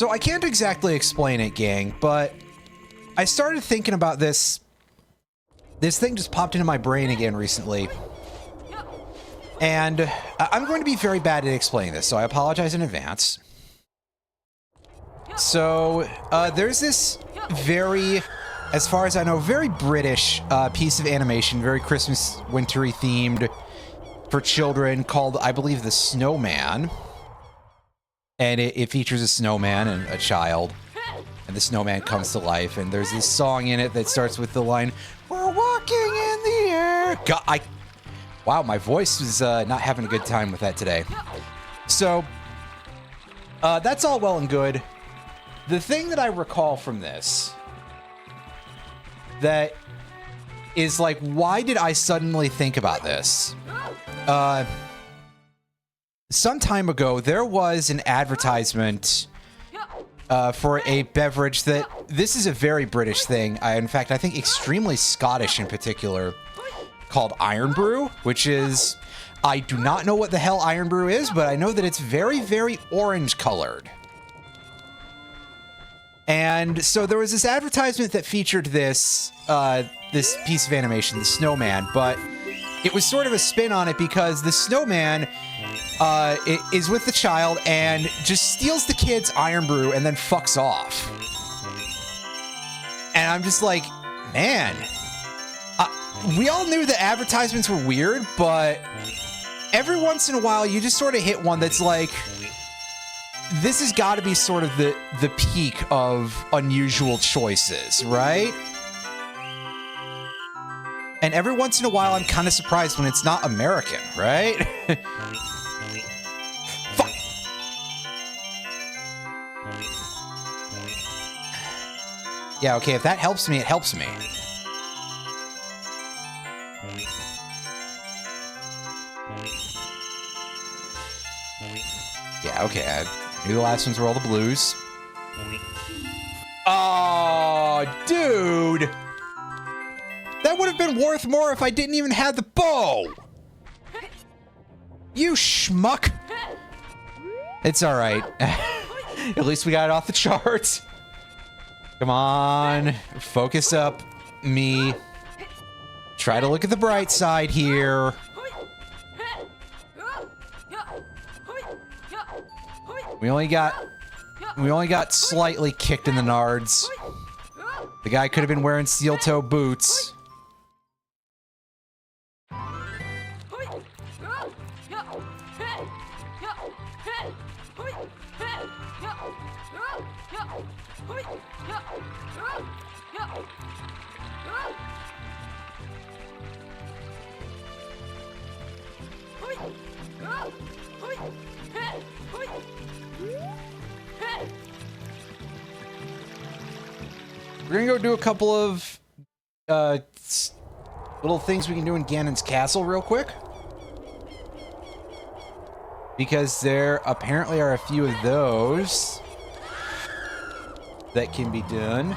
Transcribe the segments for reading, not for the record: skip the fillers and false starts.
So I can't exactly explain it, gang, but I started thinking about this. This thing just popped into my brain again recently. And I'm going to be very bad at explaining this, so I apologize in advance. So there's this very, as far as I know, very British piece of animation, very Christmas wintry themed for children called, I believe, The Snowman. And it features a snowman and a child. And the snowman comes to life. And there's this song in it that starts with the line, "We're walking in the air." God, wow, my voice was not having a good time with that today. So, that's all well and good. The thing that I recall from this that is like, why did I suddenly think about this? Some time ago, there was an advertisement for a beverage that, this is a very British thing. In fact, I think extremely Scottish in particular, called Iron Brew, which is, I do not know what the hell Iron Brew is, but I know that it's very, very orange colored. And so there was this advertisement that featured this, this piece of animation, the snowman, but it was sort of a spin on it because the snowman is with the child and just steals the kid's Iron Brew and then fucks off. And I'm just like, man, we all knew the advertisements were weird, but every once in a while you just sort of hit one that's like, this has got to be sort of the peak of unusual choices, right? And every once in a while I'm kind of surprised when it's not American, right? Fuck. Yeah, okay, if that helps me, it helps me. Yeah, okay, I knew the last ones were all the blues. Oh, dude! That would have been worth more if I didn't even have the bow! You schmuck! It's alright. At least we got it off the charts. Come on. Focus up, me. Try to look at the bright side here. We only got slightly kicked in the nards. The guy could have been wearing steel-toe boots. We're gonna go do a couple of little things we can do in Ganon's castle real quick. Because there apparently are a few of those that can be done.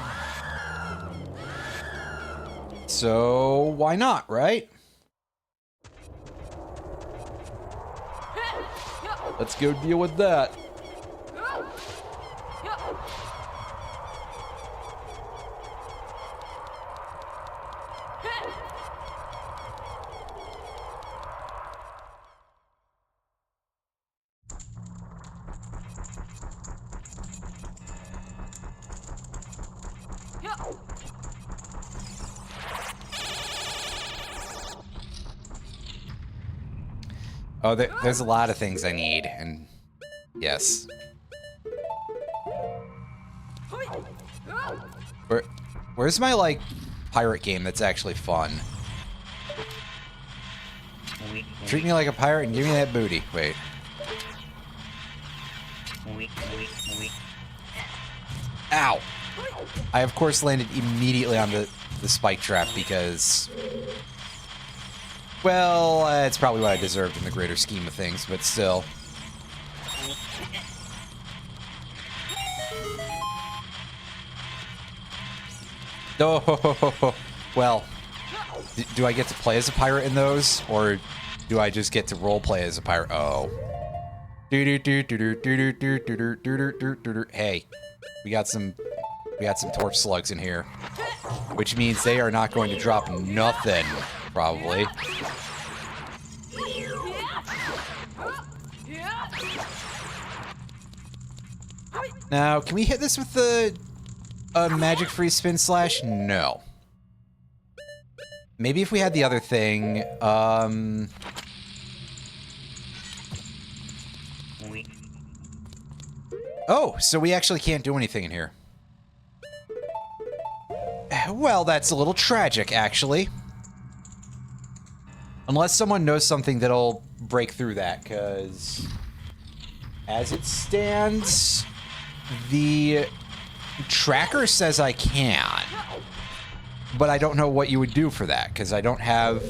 So why not, right? Let's go deal with that. Oh, there's a lot of things I need, and yes. Where's my, like, pirate game that's actually fun? Treat me like a pirate and give me that booty. Wait. Ow! I, of course, landed immediately on the spike trap because... Well, it's probably what I deserved in the greater scheme of things, but still. Oh, well, do I get to play as a pirate in those, or do I just get to roleplay as a pirate? Oh. Hey, we got some torch slugs in here, which means they are not going to drop nothing, probably. Now, can we hit this with the magic free spin slash? No. Maybe if we had the other thing, oh, so we actually can't do anything in here. Well, that's a little tragic, actually. Unless someone knows something that'll break through that, because as it stands, the tracker says I can. But I don't know what you would do for that, because I don't have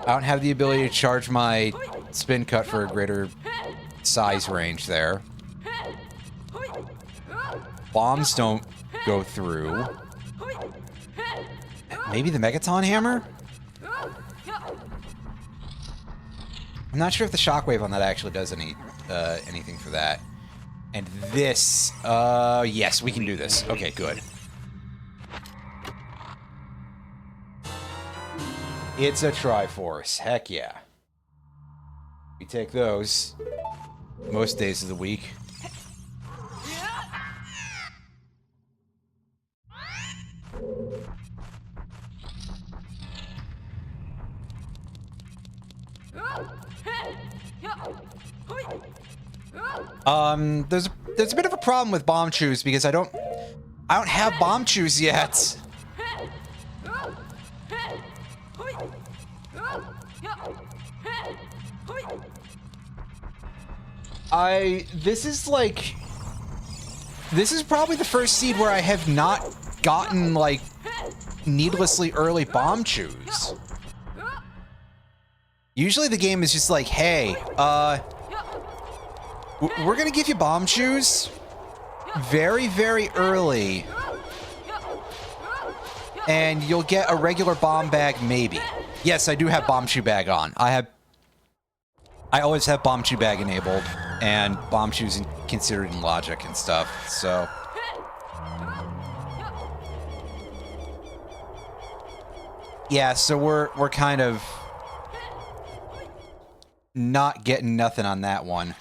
the ability to charge my spin cut for a greater size range there. Bombs don't go through. Maybe the Megaton Hammer? I'm not sure if the shockwave on that actually does anything for that. And this, yes, we can do this. Okay, good. It's a Triforce. Heck yeah. We take those most days of the week. There's a bit of a problem with bomb chews because I don't have bomb chews yet. This is probably the first seed where I have not gotten, like, needlessly early bomb chews. Usually the game is just like, hey, we're gonna give you bomb chews very, very early. And you'll get a regular bomb bag, maybe. Yes, I do have bomb chew bag on. I always have bomb chew bag enabled, and bomb chews considered in logic and stuff, so. Yeah, so we're kind of not getting nothing on that one.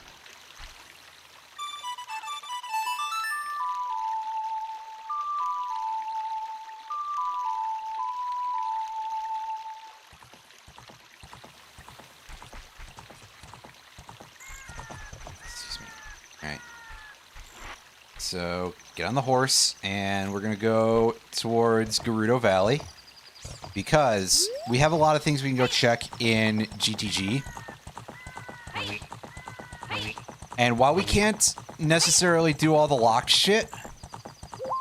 So, get on the horse, and we're going to go towards Gerudo Valley, because we have a lot of things we can go check in GTG. And while we can't necessarily do all the locked shit,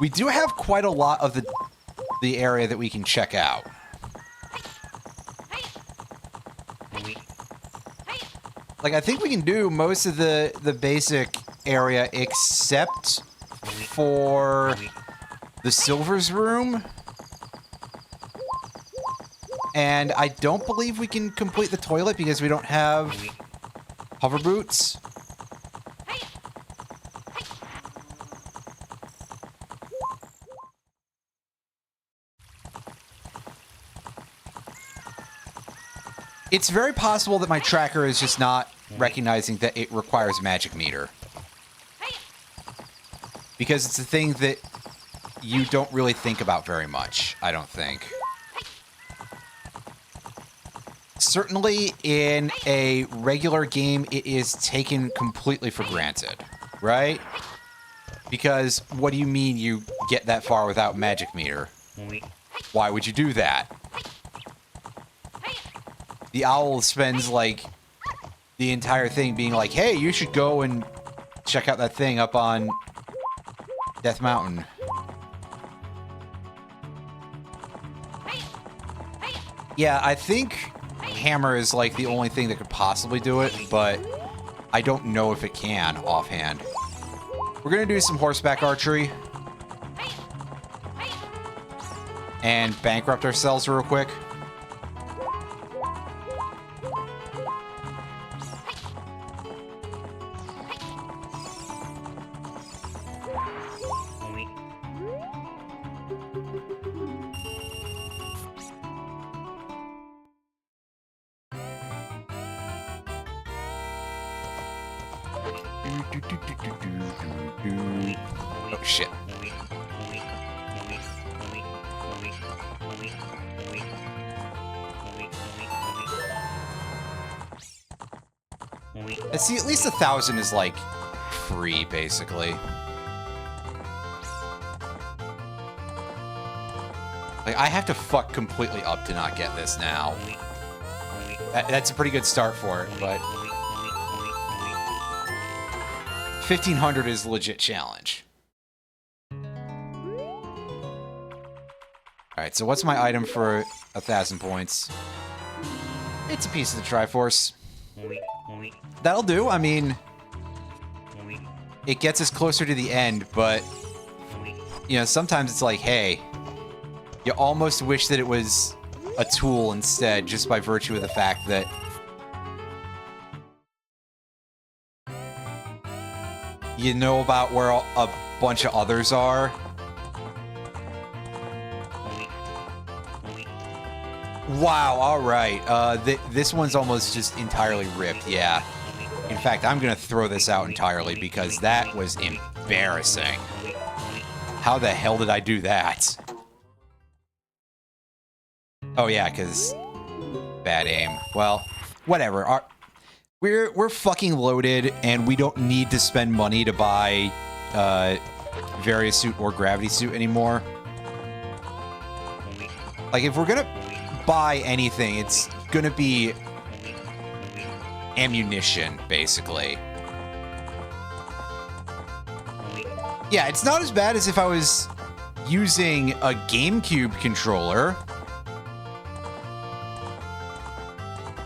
we do have quite a lot of the area that we can check out. Like, I think we can do most of the basic area except for the Silver's room. And I don't believe we can complete the toilet because we don't have hover boots. It's very possible that my tracker is just not recognizing that it requires magic meter. Because it's a thing that you don't really think about very much, I don't think. Certainly in a regular game, it is taken completely for granted, right? Because what do you mean you get that far without magic meter? Why would you do that? The owl spends, like, the entire thing being like, hey, you should go and check out that thing up on Death Mountain. Yeah, I think hammer is, like, the only thing that could possibly do it, but I don't know if it can offhand. We're gonna do some horseback archery and bankrupt ourselves real quick. Oh, shit. See, at least 1,000 is, like, free, basically. Like, I have to fuck completely up to not get this now. That's a pretty good start for it, but... 1,500 is a legit challenge. Alright, so what's my item for 1,000 points? It's a piece of the Triforce. That'll do. I mean, it gets us closer to the end, but, you know, sometimes it's like, hey, you almost wish that it was a tool instead, just by virtue of the fact that you know about where a bunch of others are. Wow, alright. This one's almost just entirely ripped, yeah. In fact, I'm gonna throw this out entirely because that was embarrassing. How the hell did I do that? Oh yeah, because bad aim. Well, whatever. We're fucking loaded, and we don't need to spend money to buy Various Suit or Gravity Suit anymore. Like, if we're gonna buy anything, it's gonna be ammunition, basically. Yeah, it's not as bad as if I was using a GameCube controller.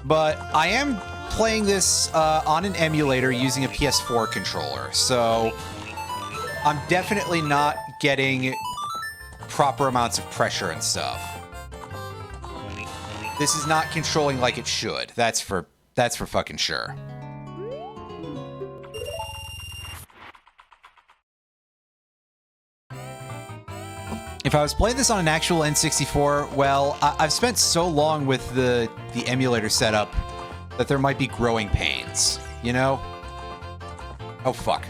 But I am playing this on an emulator using a PS4 controller, so I'm definitely not getting proper amounts of pressure and stuff. This is not controlling like it should. That's for fucking sure. If I was playing this on an actual N64, well, I've spent so long with the emulator setup that there might be growing pains, you know? Oh, fuck.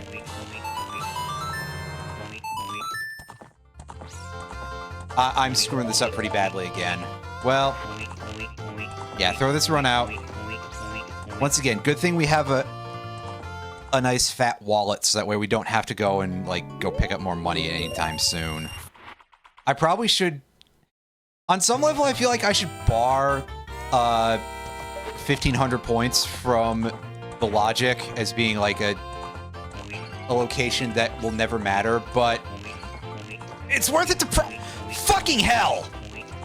I'm screwing this up pretty badly again. Well, yeah, throw this run out. Once again, good thing we have a nice fat wallet, so that way we don't have to go and, like, go pick up more money anytime soon. I probably should... On some level, I feel like I should bar 1,500 points from the logic as being, like, a location that will never matter, but... It's worth it to fucking hell!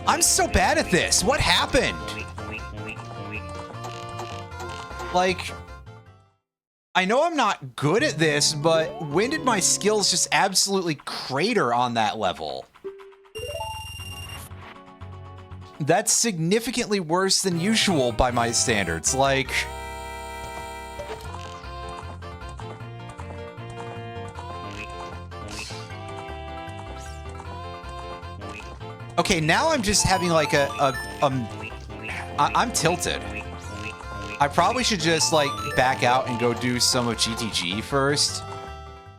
I'm so bad at this! What happened? Like... I know I'm not good at this, but when did my skills just absolutely crater on that level? That's significantly worse than usual by my standards. Like... Okay, now I'm just having like I'm tilted. I probably should just like back out and go do some of GTG first,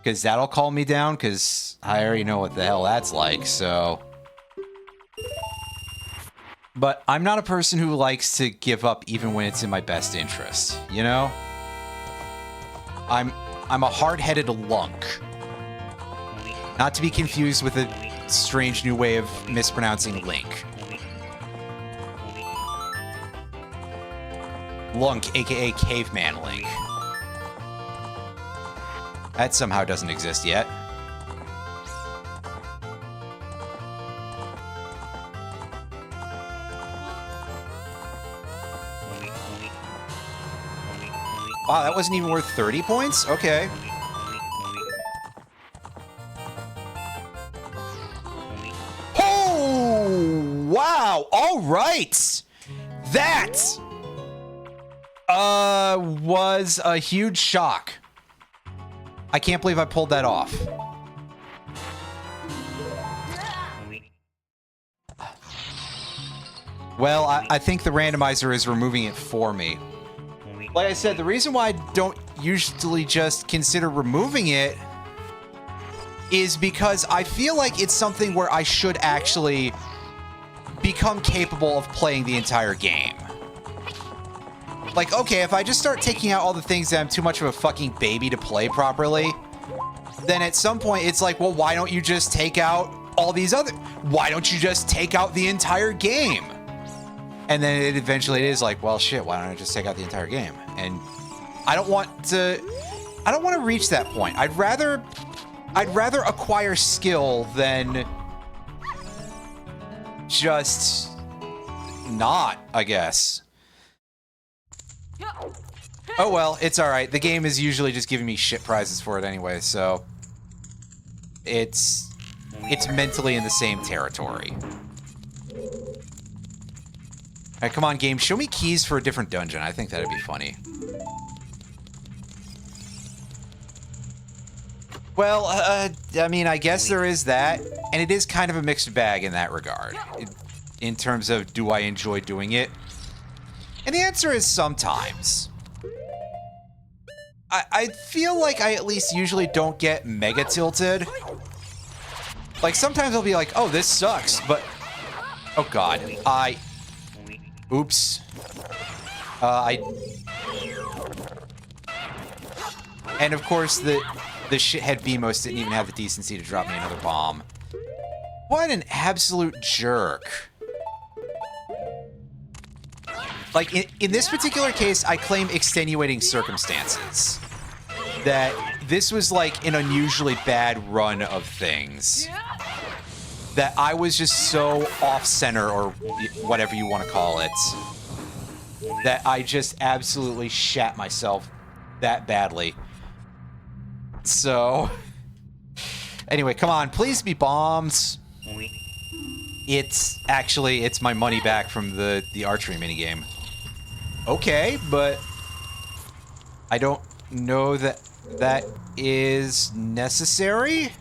because that'll calm me down, because I already know what the hell that's like, so... But I'm not a person who likes to give up even when it's in my best interest, you know? I'm a hard-headed lunk. Not to be confused with a strange new way of mispronouncing Link. Lunk, aka Caveman Link. That somehow doesn't exist yet. Wow, that wasn't even worth 30 points? Okay. Oh, wow. All right. That was a huge shock. I can't believe I pulled that off. Well, I think the randomizer is removing it for me. Like I said, the reason why I don't usually just consider removing it is because I feel like it's something where I should actually become capable of playing the entire game. Like, okay, if I just start taking out all the things that I'm too much of a fucking baby to play properly, then at some point it's like, well, why don't you just take out all these other... Why don't you just take out the entire game? And then it eventually is like, well, shit, why don't I just take out the entire game? And I don't want to reach that point. I'd rather acquire skill than just not, I guess. Oh well, it's alright. The game is usually just giving me shit prizes for it anyway, so it's mentally in the same territory. Alright, come on, game. Show me keys for a different dungeon. I think that'd be funny. Well, I mean, I guess there is that, and it is kind of a mixed bag in that regard, in terms of do I enjoy doing it? And the answer is sometimes. I feel like I at least usually don't get mega tilted. Like, sometimes I'll be like, oh, this sucks, but... Oh, God. Oops. And, of course, the shithead BMOS didn't even have the decency to drop me another bomb. What an absolute jerk. Like, in this particular case, I claim extenuating circumstances. That this was, like, an unusually bad run of things. That I was just so off-center, or whatever you want to call it, that I just absolutely shat myself that badly. So... Anyway, come on, please be bombs. It's my money back from the archery minigame. Okay, but I don't know that that is necessary.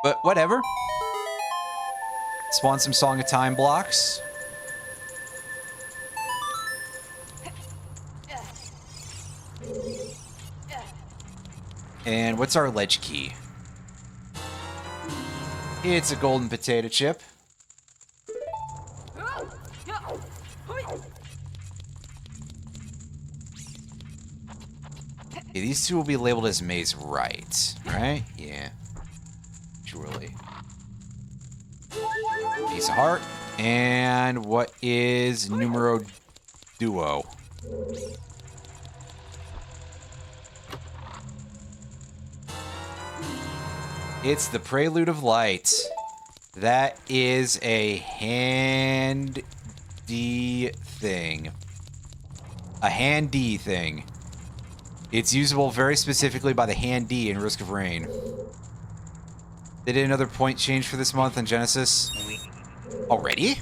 But whatever. Spawn some Song of Time blocks. And what's our ledge key? It's a golden potato chip. Okay, these two will be labeled as maze right, right? Yeah. Surely. Piece of heart. And what is numero duo? It's the Prelude of Light. That is a handy thing. A handy thing. It's usable very specifically by the handy in Risk of Rain. They did another point change for this month on Genesis. Already?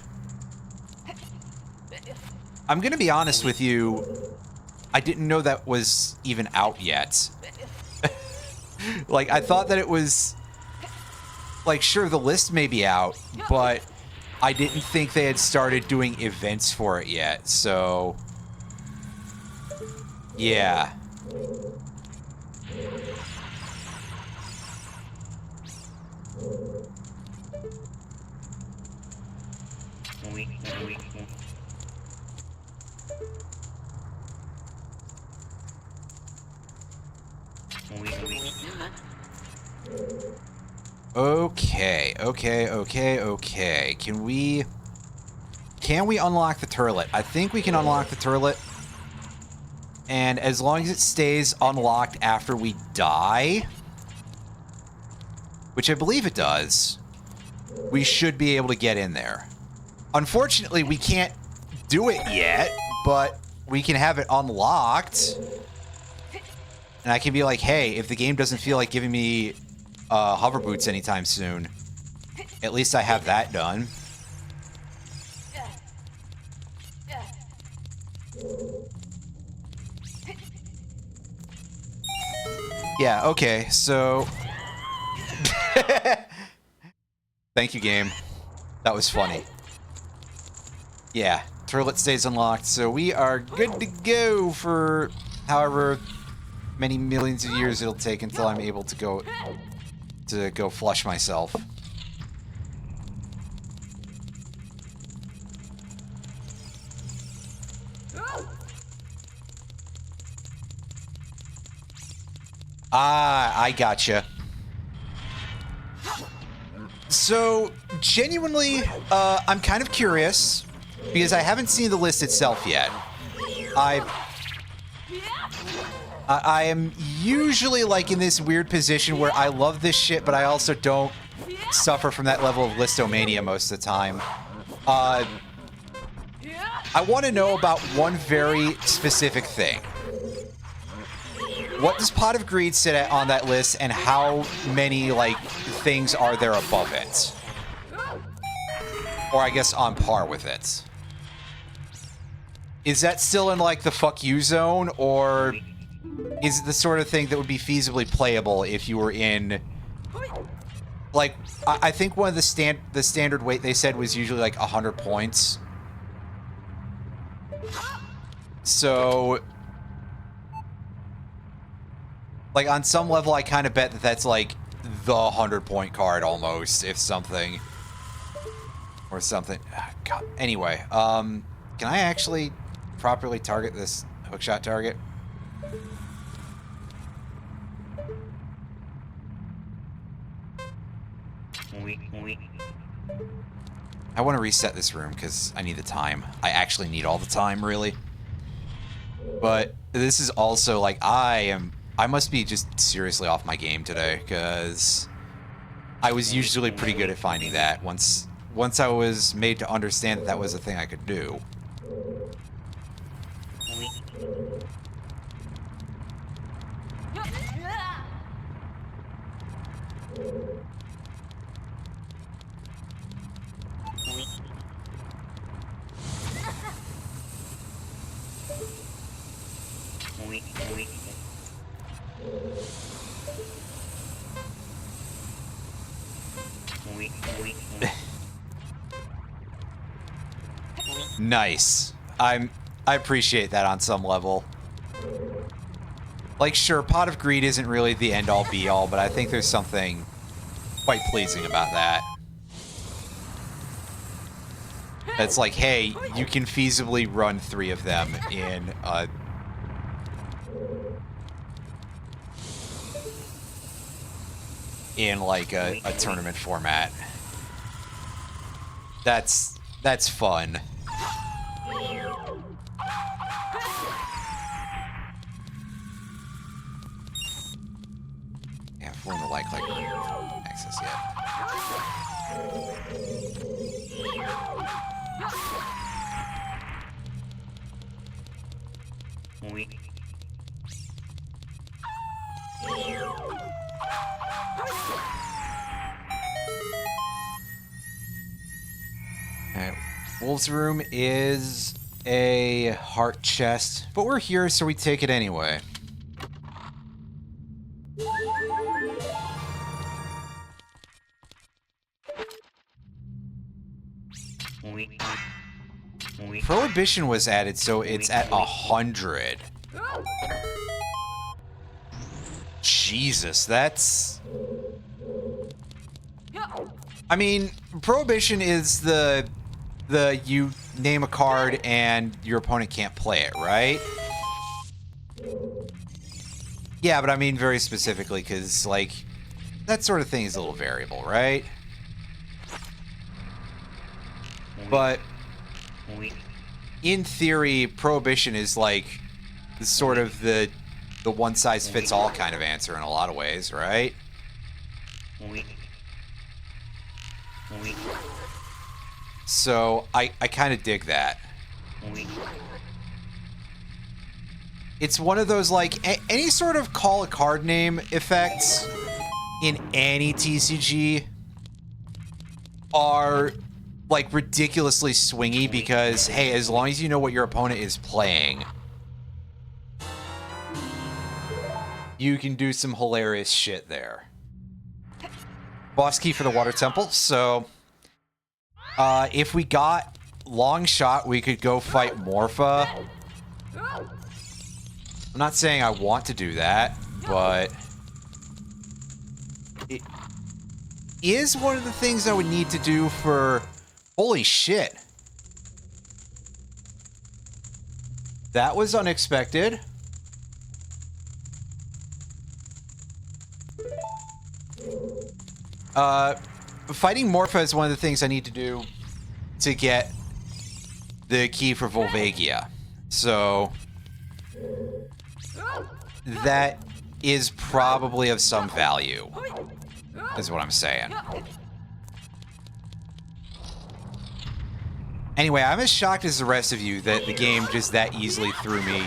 I'm gonna be honest with you. I didn't know that was even out yet. Like, I thought that it was... Like, sure, the list may be out, but I didn't think they had started doing events for it yet, so... Yeah. Okay. Can we unlock the turlet? I think we can unlock the turlet. And as long as it stays unlocked after we die, which I believe it does, we should be able to get in there. Unfortunately, we can't do it yet, but we can have it unlocked. And I can be like, hey, if the game doesn't feel like giving me hover boots anytime soon, at least I have that done. Yeah, okay, so... Thank you, game. That was funny. Yeah, turlet stays unlocked, so we are good to go for however many millions of years it'll take until I'm able to go flush myself. Ah, I gotcha. So, genuinely, I'm kind of curious, because I haven't seen the list itself yet. I am usually, like, in this weird position where I love this shit, but I also don't suffer from that level of listomania most of the time. I want to know about one very specific thing. What does Pot of Greed sit at on that list, and how many, like, things are there above it? Or I guess on par with it. Is that still in, like, the fuck you zone, or is it the sort of thing that would be feasibly playable if you were in... Like, I think one of the standard weight they said was usually, like, 100 points. So... Like, on some level, I kind of bet that that's, like, the 100-point card, almost, if something. Or something. God. Anyway, can I actually properly target this hookshot target? I want to reset this room, because I need the time. I actually need all the time, really. But this is also, like, I must be just seriously off my game today, because I was usually pretty good at finding that once I was made to understand that that was a thing I could do. Nice. I appreciate that on some level. Like, sure, Pot of Greed isn't really the end-all be-all, but I think there's something quite pleasing about that. That's like, hey, you can feasibly run 3 of them in like a tournament format. That's fun. Yeah, if we're in the like access yet. Alright, Wolf's room is a heart chest, but we're here, so we take it anyway. Prohibition was added, so it's at 100. Jesus, that's... I mean, Prohibition is the you name a card and your opponent can't play it, right? Yeah, but I mean very specifically, because, like, that sort of thing is a little variable, right? But in theory, Prohibition is like sort of the one-size-fits-all kind of answer in a lot of ways, right? So I kind of dig that. It's one of those, like, any sort of call a card name effects in any TCG are, like, ridiculously swingy because, hey, as long as you know what your opponent is playing, you can do some hilarious shit there. Boss key for the Water Temple, so If we got long shot, we could go fight Morpha. I'm not saying I want to do that, but it is one of the things I would need to do for... Holy shit. That was unexpected. Fighting Morpha is one of the things I need to do to get the key for Volvagia. So that is probably of some value, is what I'm saying. Anyway, I'm as shocked as the rest of you that the game just that easily threw me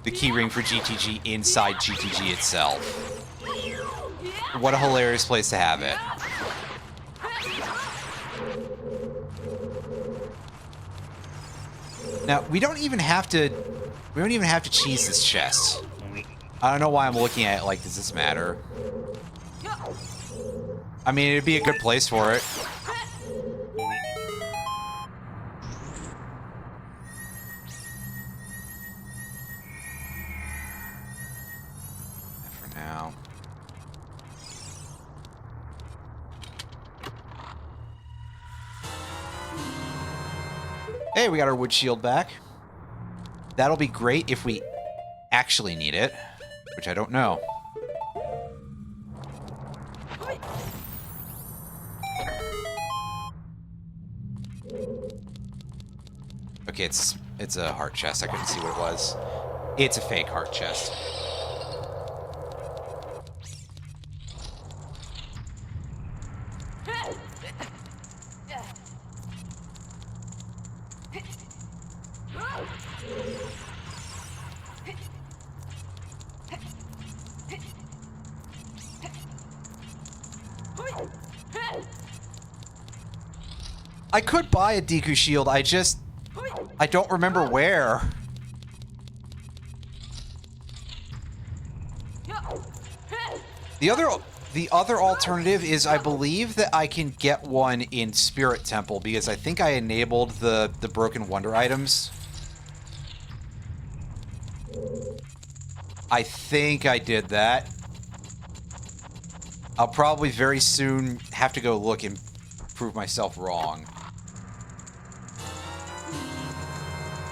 the keyring for GTG inside GTG itself. What a hilarious place to have it. Now, we don't even have to cheese this chest. I don't know why I'm looking at it like, does this matter? I mean, it'd be a good place for it. For now. Hey, we got our wood shield back. That'll be great if we actually need it, which I don't know. Okay, it's a heart chest. I couldn't see what it was. It's a fake heart chest. I could buy a Deku shield, I don't remember where. The other alternative is I believe that I can get one in Spirit Temple because I think I enabled the Broken Wonder items. I think I did that. I'll probably very soon have to go look and prove myself wrong.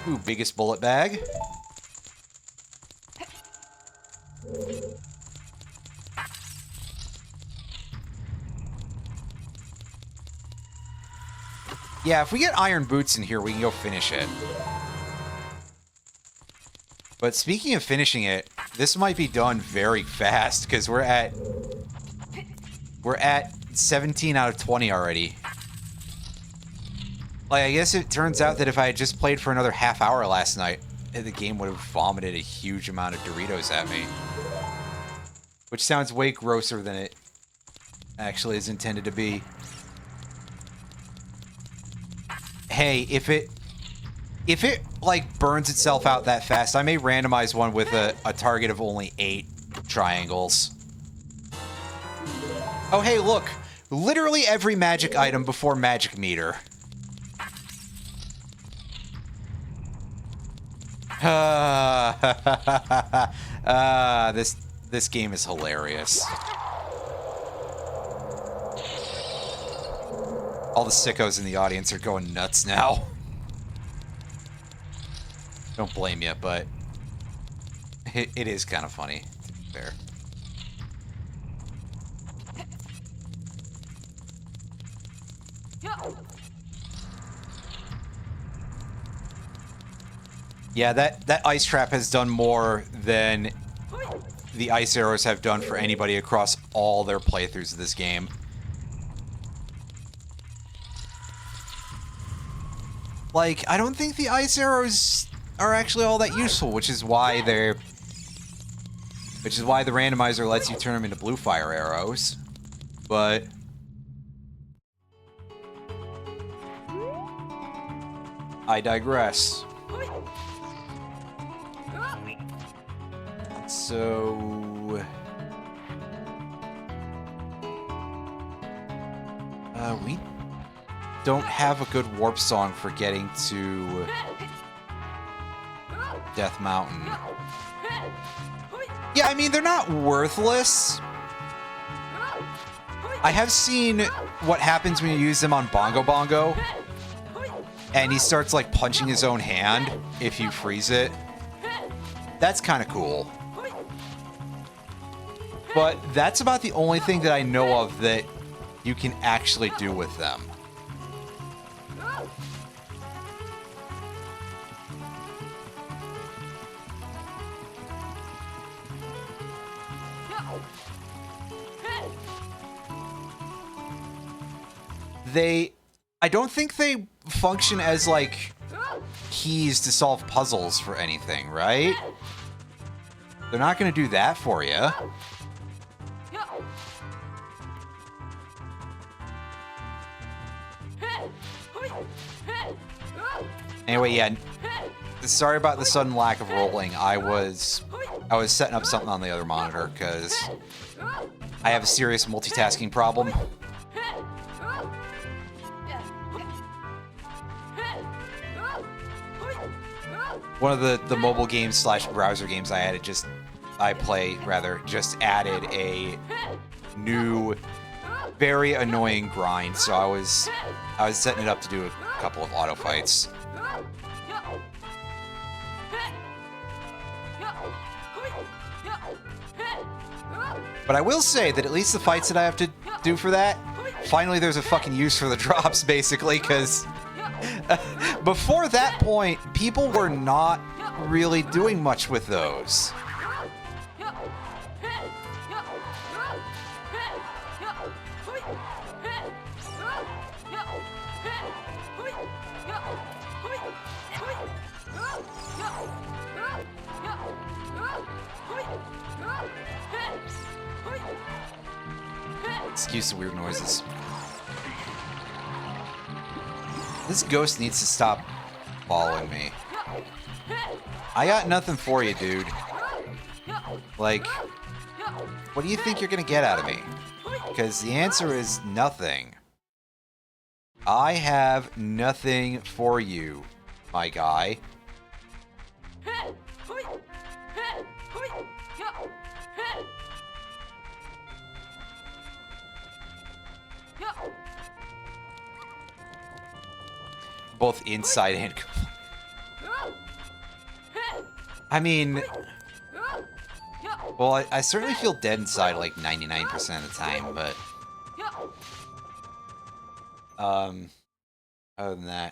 Ooh, biggest bullet bag. Yeah, if we get iron boots in here, we can go finish it. But speaking of finishing it, this might be done very fast because we're at 17 out of 20 already. Like, I guess it turns out that if I had just played for another half hour last night, the game would have vomited a huge amount of Doritos at me. Which sounds way grosser than it actually is intended to be. Hey, if it like burns itself out that fast, I may randomize one with a target of only 8 triangles. Oh, hey, look. Literally every magic item before magic meter. This game is hilarious. All the sickos in the audience are going nuts now. Don't blame you, but it is kind of funny, to be fair. Yeah, that ice trap has done more than the ice arrows have done for anybody across all their playthroughs of this game. Like, I don't think the ice arrows are actually all that useful, which is why the randomizer lets you turn them into blue fire arrows. But I digress. So we don't have a good warp song for getting to Death Mountain. Yeah, I mean, they're not worthless. I have seen what happens when you use them on Bongo Bongo, and he starts, like, punching his own hand if you freeze it. That's kind of cool. But that's about the only thing that I know of that you can actually do with them. I don't think they function as, like, keys to solve puzzles for anything, right? They're not going to do that for you. Anyway, yeah, sorry about the sudden lack of rolling. I was setting up something on the other monitor because I have a serious multitasking problem. One of the mobile games slash browser games I added just added a new, very annoying grind. So I was setting it up to do a couple of auto fights. But I will say that at least the fights that I have to do for that, finally there's a fucking use for the drops, basically, because before that point, people were not really doing much with those. Excuse the weird noises. This ghost needs to stop following me. I got nothing for you, dude. Like, what do you think you're gonna get out of me? Because the answer is nothing. I have nothing for you, my guy. Both inside and... I mean... Well, I certainly feel dead inside like 99% of the time, but... Other than that...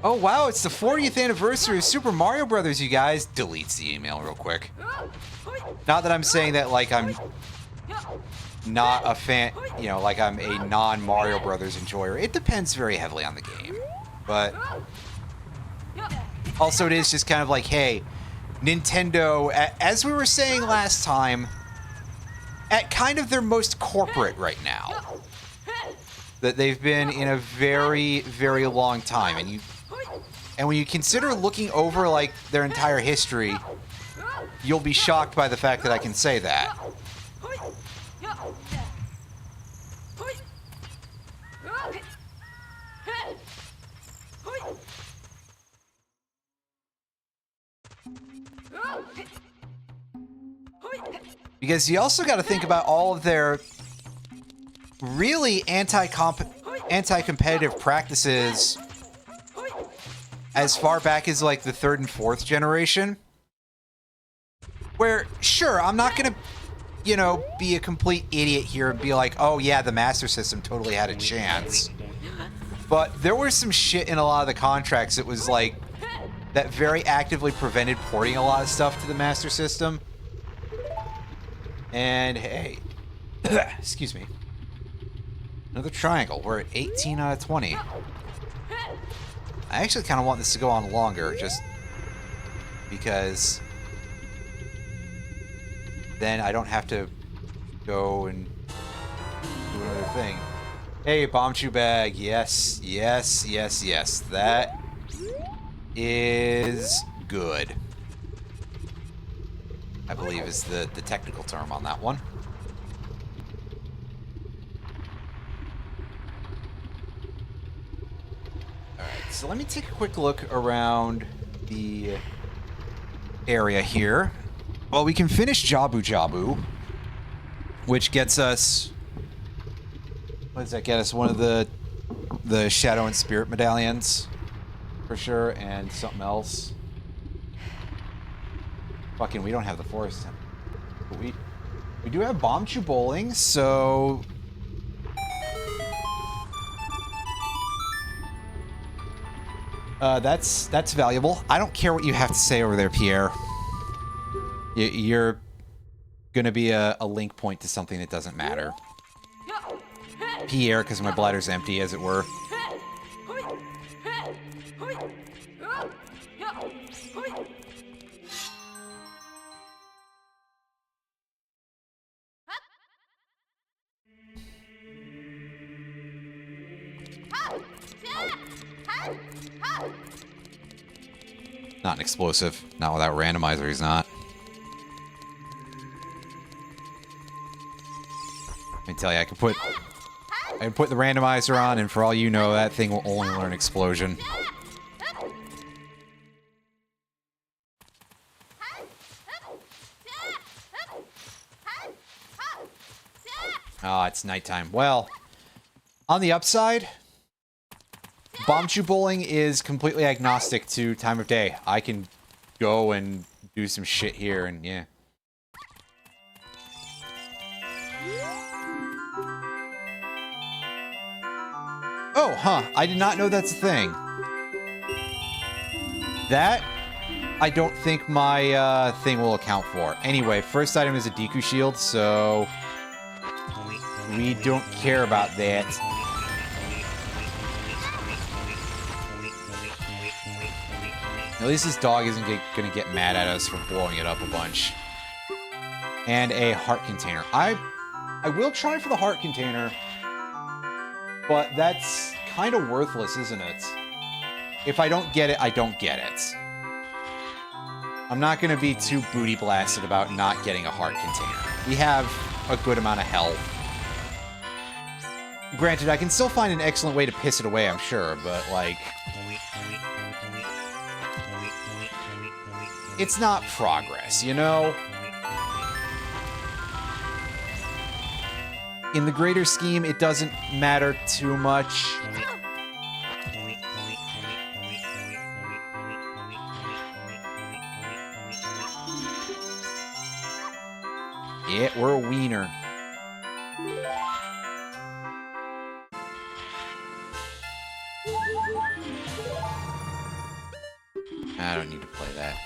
Oh, wow, it's the 40th anniversary of Super Mario Brothers, you guys! Deletes the email real quick. Not that I'm saying that, like, I'm not a fan, you know, like I'm a non-Mario Brothers enjoyer. It depends very heavily on the game. But also it is just kind of like, hey, Nintendo, as we were saying last time, at kind of their most corporate right now. That they've been in a very, very long time. And when you consider looking over, like, their entire history, you'll be shocked by the fact that I can say that. Because you also got to think about all of their really anti-competitive practices as far back as, like, the 3rd and 4th generation. Where, sure, I'm not going to, you know, be a complete idiot here and be like, oh yeah, the Master System totally had a chance. But there was some shit in a lot of the contracts that was, like, that very actively prevented porting a lot of stuff to the Master System. And hey, excuse me. Another triangle. We're at 18 out of 20. I actually kind of want this to go on longer, just because then I don't have to go and do another thing. Hey, Bomb Chew Bag. Yes, yes, yes, yes. That is good, I believe is the technical term on that one. so let me take a quick look around the area here. Well, we can finish Jabu Jabu, which gets us... What does that get us? One of the Shadow and Spirit medallions, for sure, and something else. Fucking, we don't have the forest. But we do have Bomb Chew Bowling, so... that's valuable. I don't care what you have to say over there, Pierre. You're gonna be a link point to something that doesn't matter. Pierre, because my bladder's empty, as it were. Not an explosive. Not without randomizer, he's not. Let me tell you, I can put the randomizer on, and for all you know, that thing will only learn explosion. Ah, it's nighttime. Well, on the upside, Bomb Chew Bowling is completely agnostic to time of day. I can go and do some shit here, and yeah. Oh, huh. I did not know that's a thing. That, I don't think my thing will account for. Anyway, first item is a Deku Shield, so... we don't care about that. At least this dog isn't gonna get mad at us for blowing it up a bunch. And a heart container. I will try for the heart container, but that's kind of worthless, isn't it? If I don't get it, I don't get it. I'm not gonna be too booty blasted about not getting a heart container. We have a good amount of health. Granted, I can still find an excellent way to piss it away, I'm sure, but, like... it's not progress, you know? In the greater scheme, it doesn't matter too much. Yeah, we're a wiener. I don't need to play that.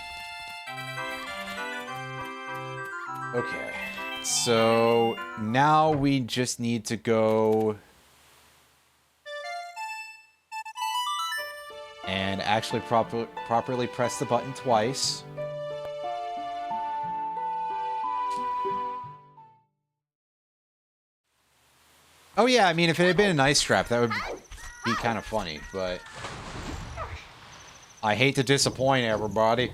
Okay, so now we just need to go and actually properly press the button twice. Oh yeah, I mean, if it had been an ice trap, that would be kind of funny, but I hate to disappoint everybody.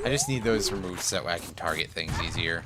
I just need those removed so that way I can target things easier.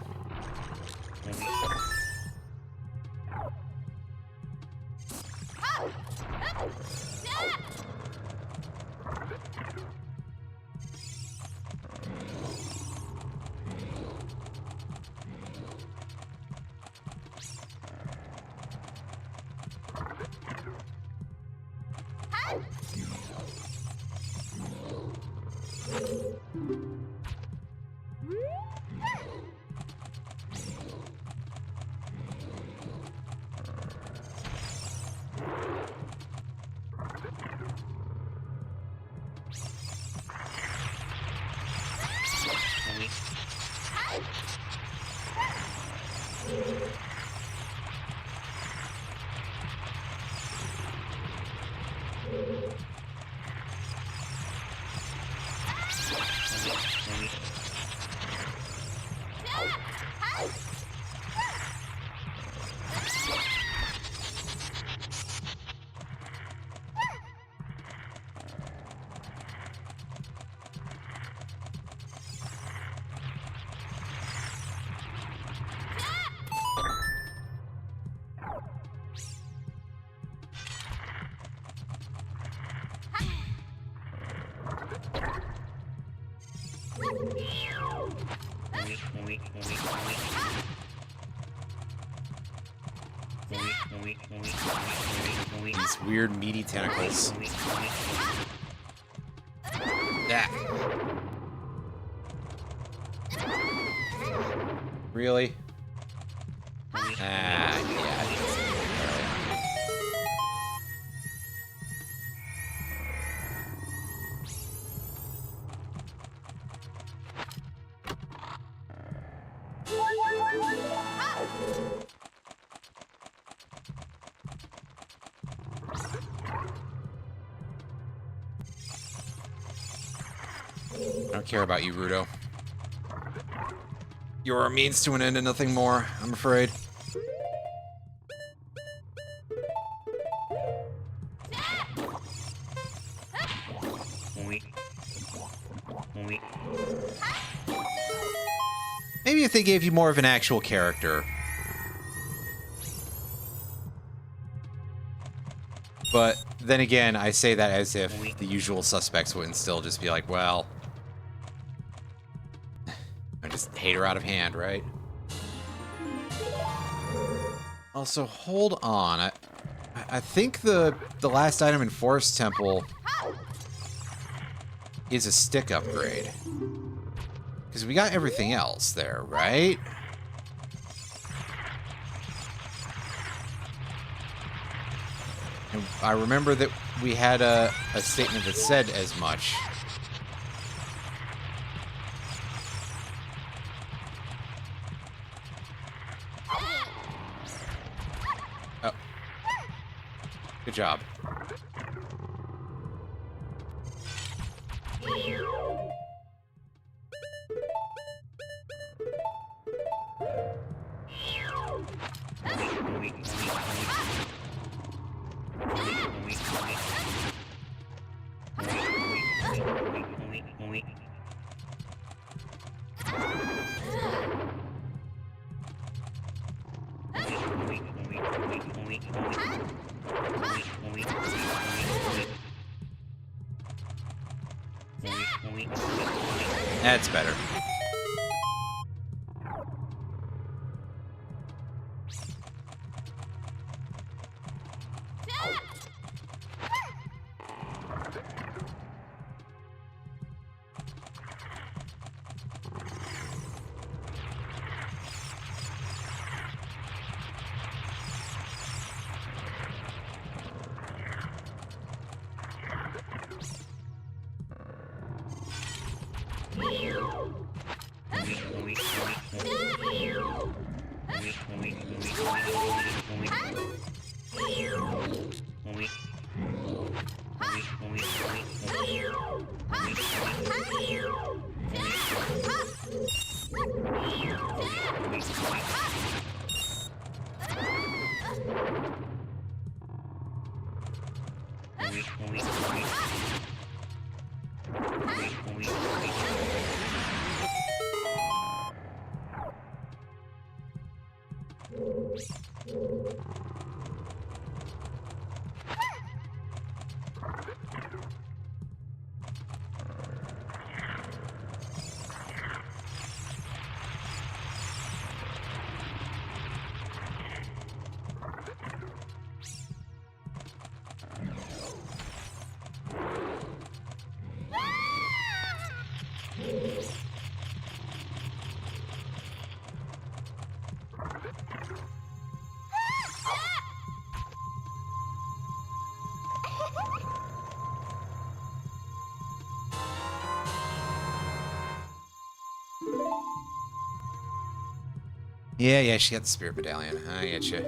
These weird meaty tentacles. That. Really? Yeah. I don't care about you, Rudo. You're a means to an end and nothing more, I'm afraid. Maybe if they gave you more of an actual character. But then again, I say that as if the usual suspects wouldn't still just be like, well, I just hate her out of hand, right? Also, hold on. I think the last item in Forest Temple is a stick upgrade. Because we got everything else there, right? And I remember that we had a statement that said as much. Oh. Good job. That's better. Yeah, she got the spirit medallion. I get you.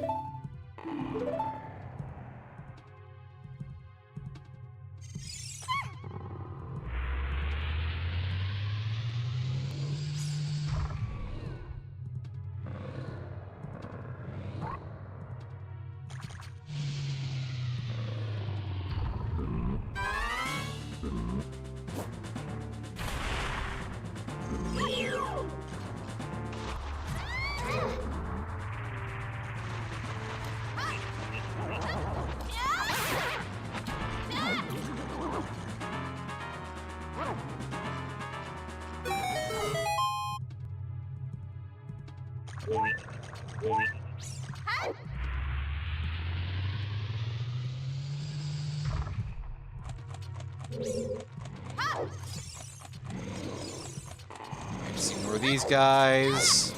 Just ignore these guys.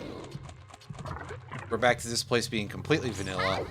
We're back to this place being completely vanilla.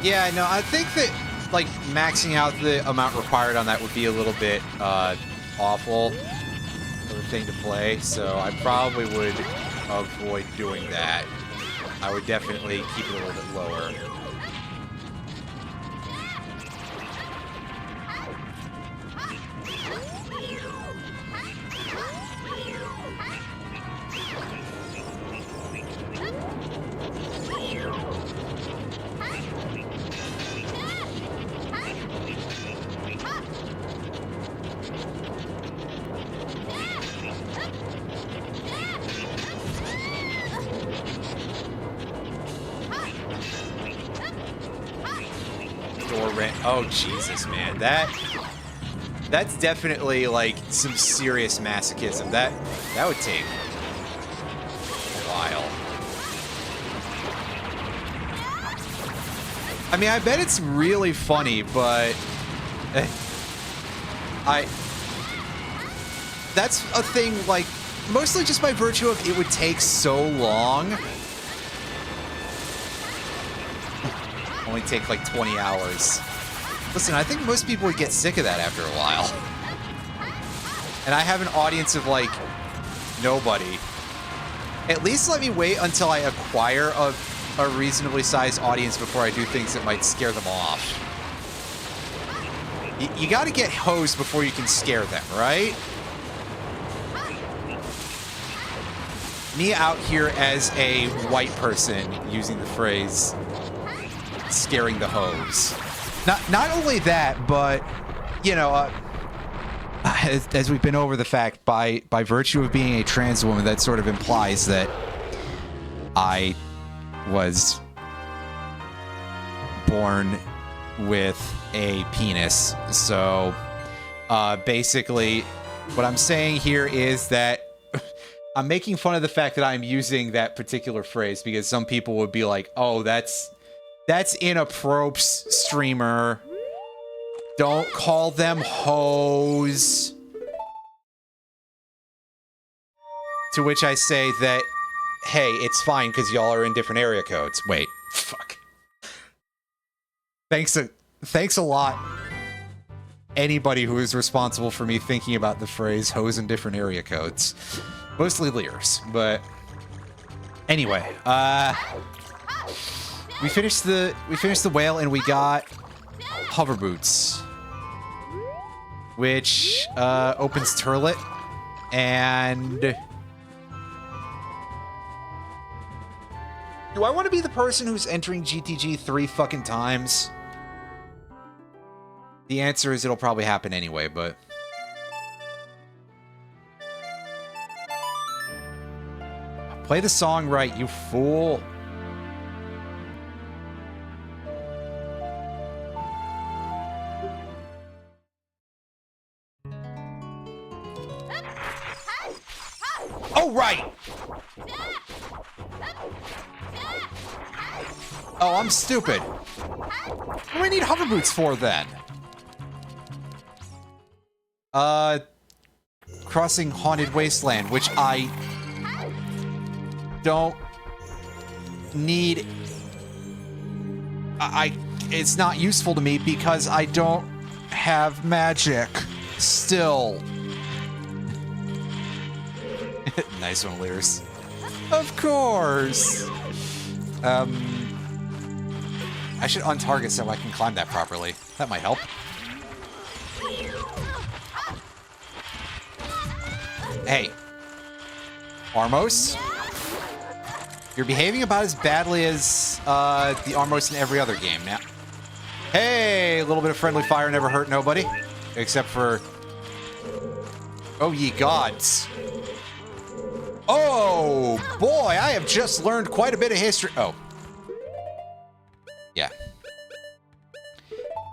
Yeah, no, I think that, like, maxing out the amount required on that would be a little bit awful of a thing to play, so I probably would avoid doing that. I would definitely keep it a little bit lower. Oh, Jesus, man. That's definitely, like, some serious masochism. That would take a while. I mean, I bet it's really funny, but that's a thing, like, mostly just by virtue of it would take so long. Only take like 20 hours. Listen, I think most people would get sick of that after a while. And I have an audience of, like, nobody. At least let me wait until I acquire a reasonably sized audience before I do things that might scare them off. You gotta get hosed before you can scare them, right? Me out here as a white person using the phrase scaring the hoes. Not only that, but, you know, as we've been over the fact, by virtue of being a trans woman, that sort of implies that I was born with a penis. So, basically, what I'm saying here is that I'm making fun of the fact that I'm using that particular phrase because some people would be like, oh, that's inappropriate, streamer. Don't call them hoes. To which I say that, hey, it's fine because y'all are in different area codes. Wait, fuck. Thanks a lot, anybody who is responsible for me thinking about the phrase hoes in different area codes. Mostly Lears, but anyway, we finished the whale and we got hover boots, which opens turlet, and do I want to be the person who's entering GTG 3 fucking times? The answer is it'll probably happen anyway, but play the song right, you fool. Oh, right! Oh, I'm stupid. What do I need hover boots for, then? Crossing Haunted Wasteland, which I don't need. It's not useful to me because I don't have magic still. Nice one, Lears. Of course. I should untarget so I can climb that properly. That might help. Hey. Armos? You're behaving about as badly as the Armos in every other game now. Hey, a little bit of friendly fire never hurt nobody. Except for... oh, ye gods. Oh, boy, I have just learned quite a bit of history. Oh. Yeah.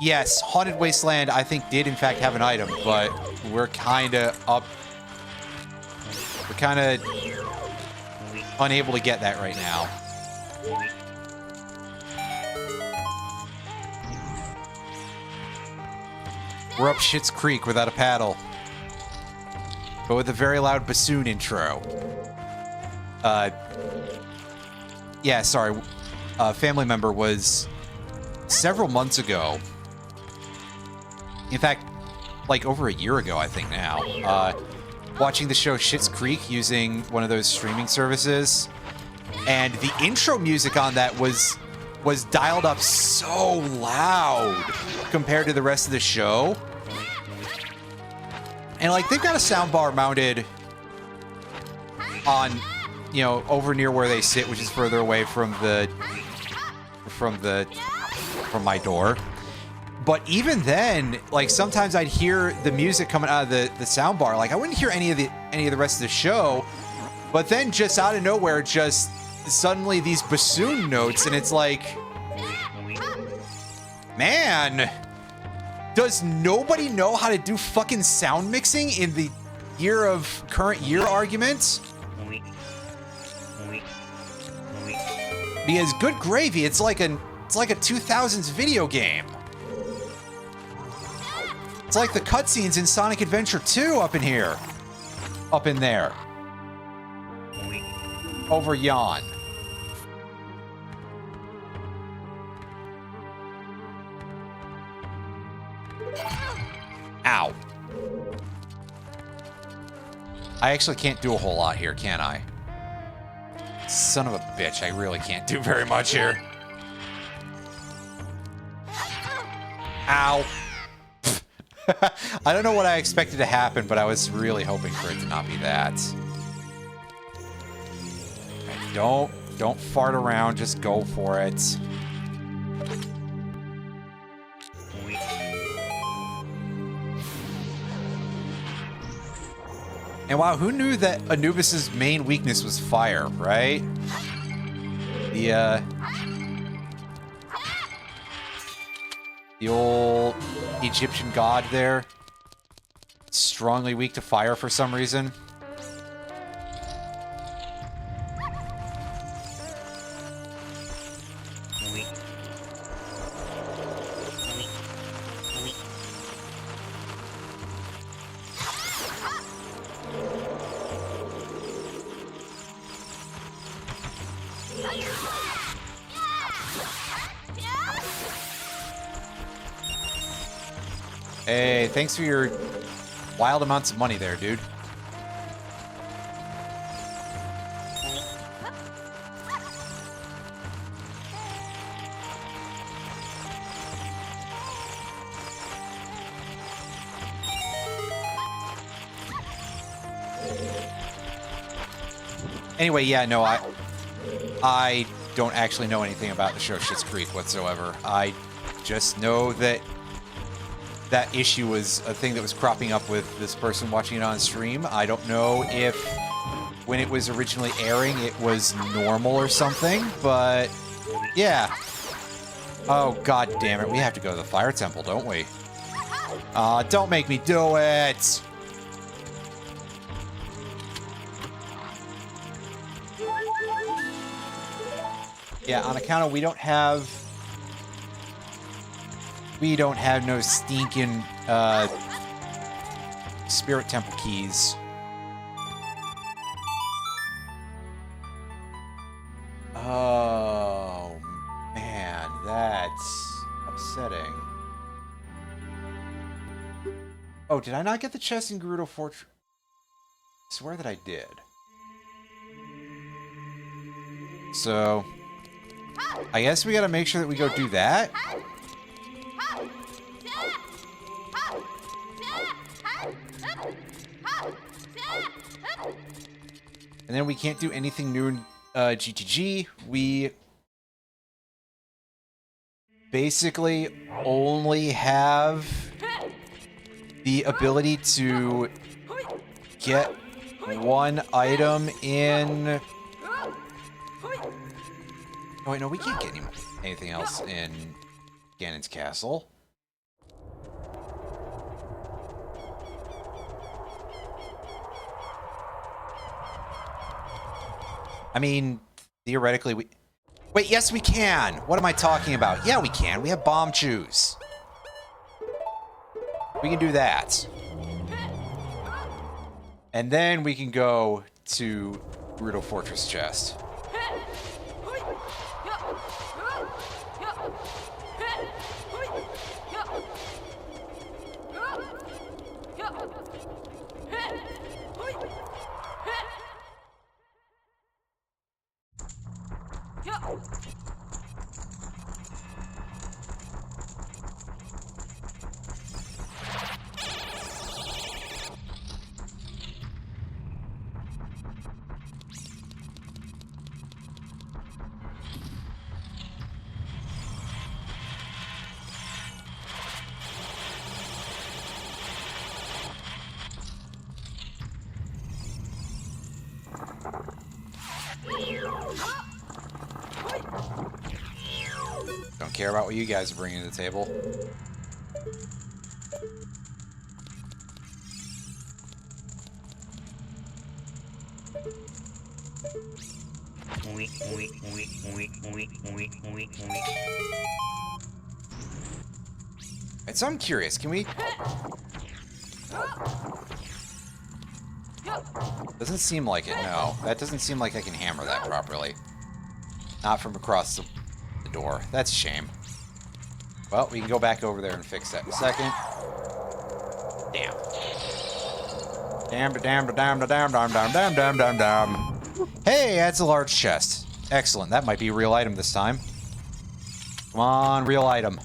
Yes, Haunted Wasteland, I think, did in fact have an item, but we're kind of up... we're kind of unable to get that right now. We're up Schitt's Creek without a paddle. But with a very loud bassoon intro. Yeah, sorry. A family member was several months ago. In fact, like over a year ago, I think now. Watching the show Schitt's Creek using one of those streaming services. And the intro music on that was dialed up so loud compared to the rest of the show. And like they've got a soundbar mounted on, you know, over near where they sit, which is further away from my door. But even then, like sometimes I'd hear the music coming out of the soundbar. Like I wouldn't hear any of the rest of the show. But then just out of nowhere, just suddenly these bassoon notes, and it's like, man, does nobody know how to do fucking sound mixing in the current year argument? Because good gravy, it's like a 2000s video game. It's like the cutscenes in Sonic Adventure 2 up in here. Up in there. Over yon. Ow. I actually can't do a whole lot here, can I? Son of a bitch, I really can't do very much here. Ow. I don't know what I expected to happen, but I was really hoping for it to not be that. Okay, don't fart around, just go for it. And wow, who knew that Anubis's main weakness was fire, right? The old Egyptian god there. Strongly weak to fire for some reason. Hey, thanks for your wild amounts of money there, dude. Anyway, yeah, no, I don't actually know anything about the show Schitt's Creek whatsoever. I just know that that issue was a thing that was cropping up with this person watching it on stream. I don't know if when it was originally airing it was normal or something, but yeah. Oh, god damn it. We have to go to the fire temple, don't we? Don't make me do it! Yeah, on account of we don't have no stinking spirit temple keys. Oh man, that's upsetting. Oh, did I not get the chest in Gerudo Fortress? I swear that I did. So I guess we gotta make sure that we go do that. And then we can't do anything new in GTG. We basically only have the ability to get one item in... Oh, wait, no, we can't get anything else in Ganon's castle. I mean, theoretically, we... Wait, yes, we can! What am I talking about? Yeah, we can. We have bomb chews. We can do that. And then we can go to Gerudo Fortress chest. Don't care about what you guys are bringing to the table. And so I'm curious, can we... Doesn't seem like it, no. That doesn't seem like I can hammer that properly. Not from across the door. That's a shame. Well, we can go back over there and fix that in a second. Damn. Damn. Hey, that's a large chest. Excellent. That might be a real item this time. Come on, real item.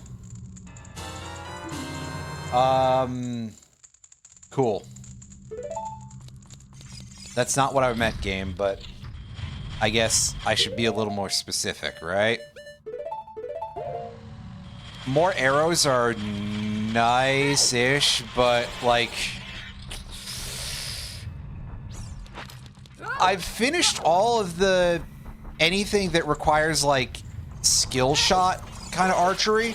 Cool. That's not what I meant, game, but I guess I should be a little more specific, right? More arrows are nice-ish, but, like... I've finished all of the... anything that requires, like, skill shot kind of archery.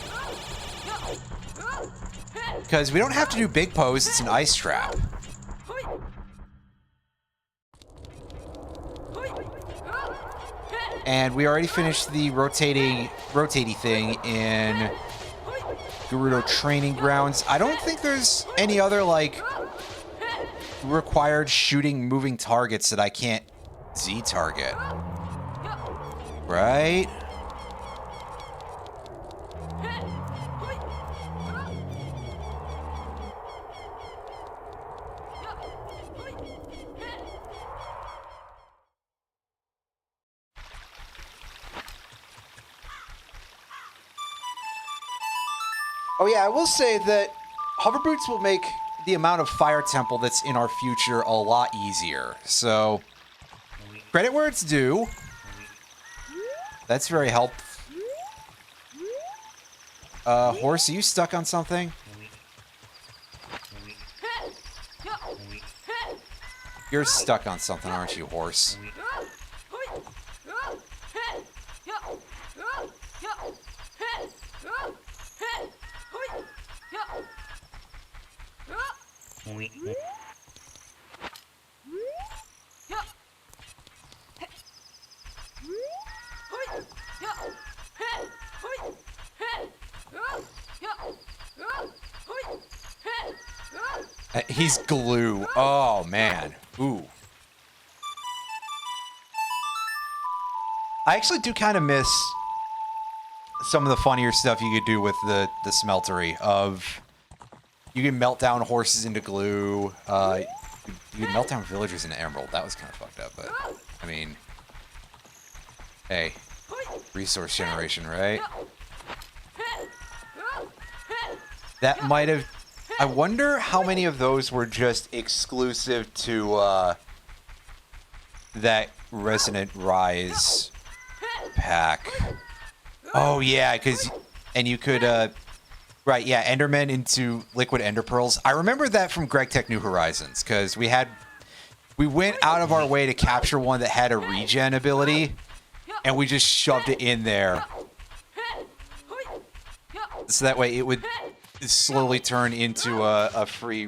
Because we don't have to do big pose, it's an ice trap. And we already finished the rotating thing in Gerudo Training Grounds. I don't think there's any other, like, required shooting moving targets that I can't Z-target. Right? Oh yeah, I will say that hover boots will make the amount of fire temple that's in our future a lot easier. So, credit where it's due. That's very helpful. Horse, are you stuck on something? You're stuck on something, aren't you, Horse? He's glue. Oh, man. Ooh. I actually do kind of miss some of the funnier stuff you could do with the smeltery of... You can melt down horses into glue. You can melt down villagers into emerald. That was kind of fucked up, but... I mean... Hey. Resource generation, right? That might have... I wonder how many of those were just exclusive to that Resonant Rise pack. Oh yeah, because and you could right, yeah, Endermen into liquid ender pearls. I remember that from Greg Tech New Horizons because we went out of our way to capture one that had a regen ability, and we just shoved it in there. So that way it would slowly turn into a free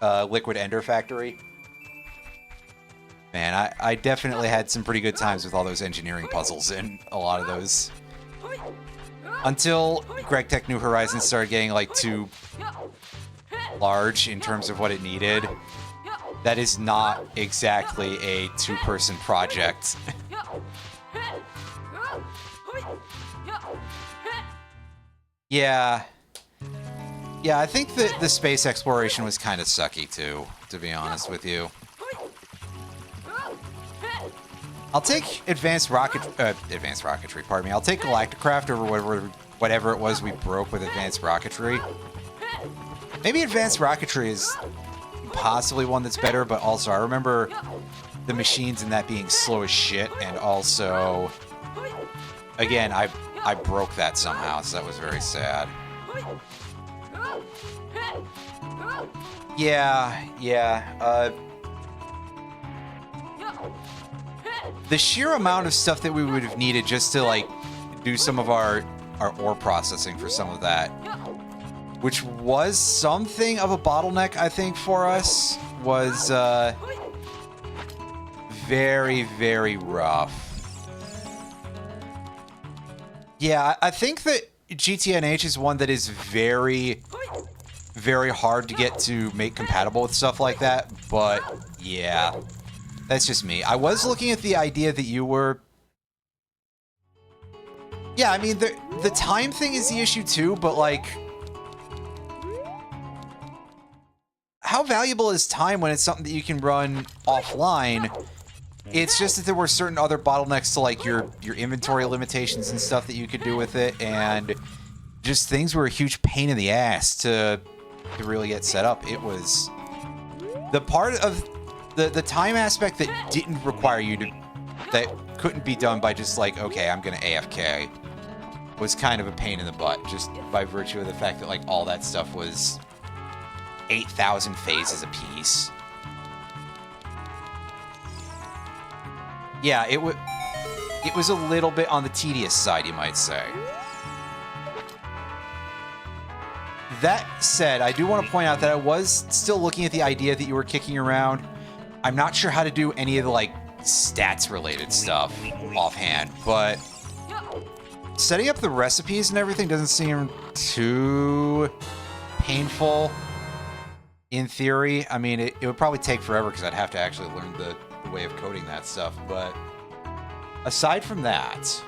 liquid ender factory. Man, I definitely had some pretty good times with all those engineering puzzles and a lot of those. Until Greg Tech New Horizons started getting like too large in terms of what it needed. That is not exactly a two-person project. Yeah. Yeah, I think that the space exploration was kind of sucky too, to be honest with you. I'll take advanced rocketry, pardon me. I'll take Galacticraft over whatever it was we broke with advanced rocketry. Maybe advanced rocketry is possibly one that's better, but also I remember the machines in that being slow as shit, and also, again, I broke that somehow, so that was very sad. Yeah. The sheer amount of stuff that we would have needed just to, like, do some of our ore processing for some of that, which was something of a bottleneck, I think, for us, was very, very rough. Yeah, I think that GTNH is one that is very, very hard to get to make compatible with stuff like that, but yeah, that's just me. I was looking at the idea that you were... Yeah, I mean, the time thing is the issue too, but like... How valuable is time when it's something that you can run offline? It's just that there were certain other bottlenecks to like your inventory limitations and stuff that you could do with it, and just things were a huge pain in the ass to really get set up. It was the part of the time aspect that didn't require you to, that couldn't be done by just like, okay, I'm gonna AFK. was kind of a pain in the butt, just by virtue of the fact that, like, all that stuff was 8,000 phases apiece. Yeah, it was a little bit on the tedious side, you might say. That said, I do want to point out that I was still looking at the idea that you were kicking around. I'm not sure how to do any of the, like, stats-related stuff offhand, but setting up the recipes and everything doesn't seem too painful in theory. I mean, it would probably take forever because I'd have to actually learn the way of coding that stuff, but aside from that...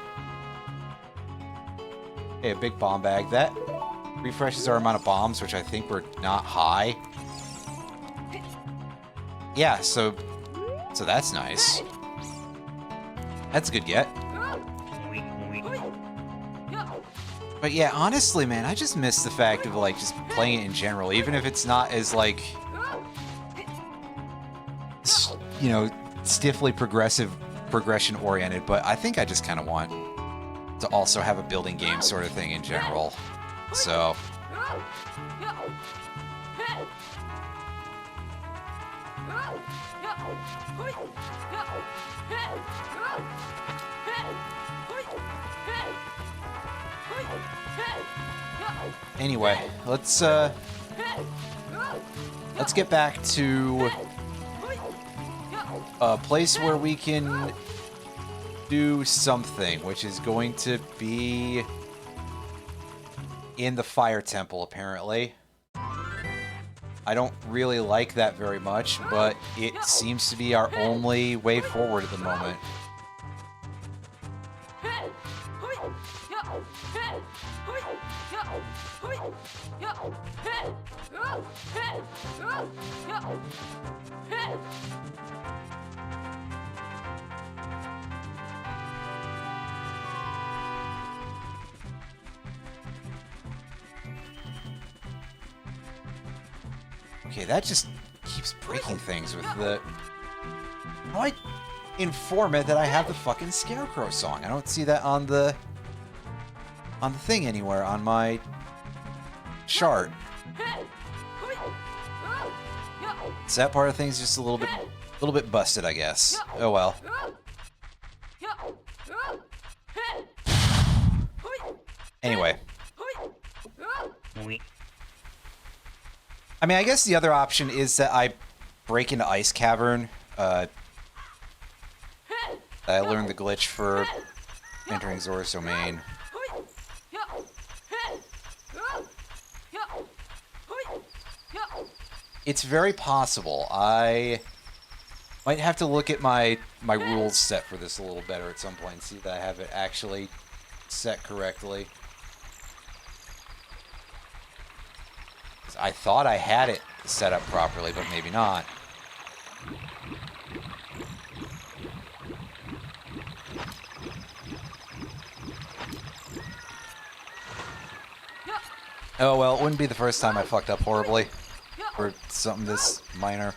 Hey, a big bomb bag. That refreshes our amount of bombs, which I think were not high. Yeah, so that's nice. That's a good get. But yeah, honestly, man, I just miss the fact of, like, just playing it in general, even if it's not as, like, you know, stiffly progression-oriented, but I think I just kind of want to also have a building game sort of thing in general. So... Anyway, let's get back to a place where we can do something, which is going to be in the Fire Temple, apparently. I don't really like that very much, but it seems to be our only way forward at the moment. Okay, that just keeps breaking things with the... How do I inform it that I have the fucking Scarecrow song? I don't see that on the thing anywhere on my chart. So that part of things just a little bit busted, I guess. Oh well. Anyway. I mean, I guess the other option is that I break into Ice Cavern. I learned the glitch for entering Zora's Domain. It's very possible. I might have to look at my rules set for this a little better at some point and see that I have it actually set correctly. I thought I had it set up properly, but maybe not. Oh well, it wouldn't be the first time I fucked up horribly for something this minor.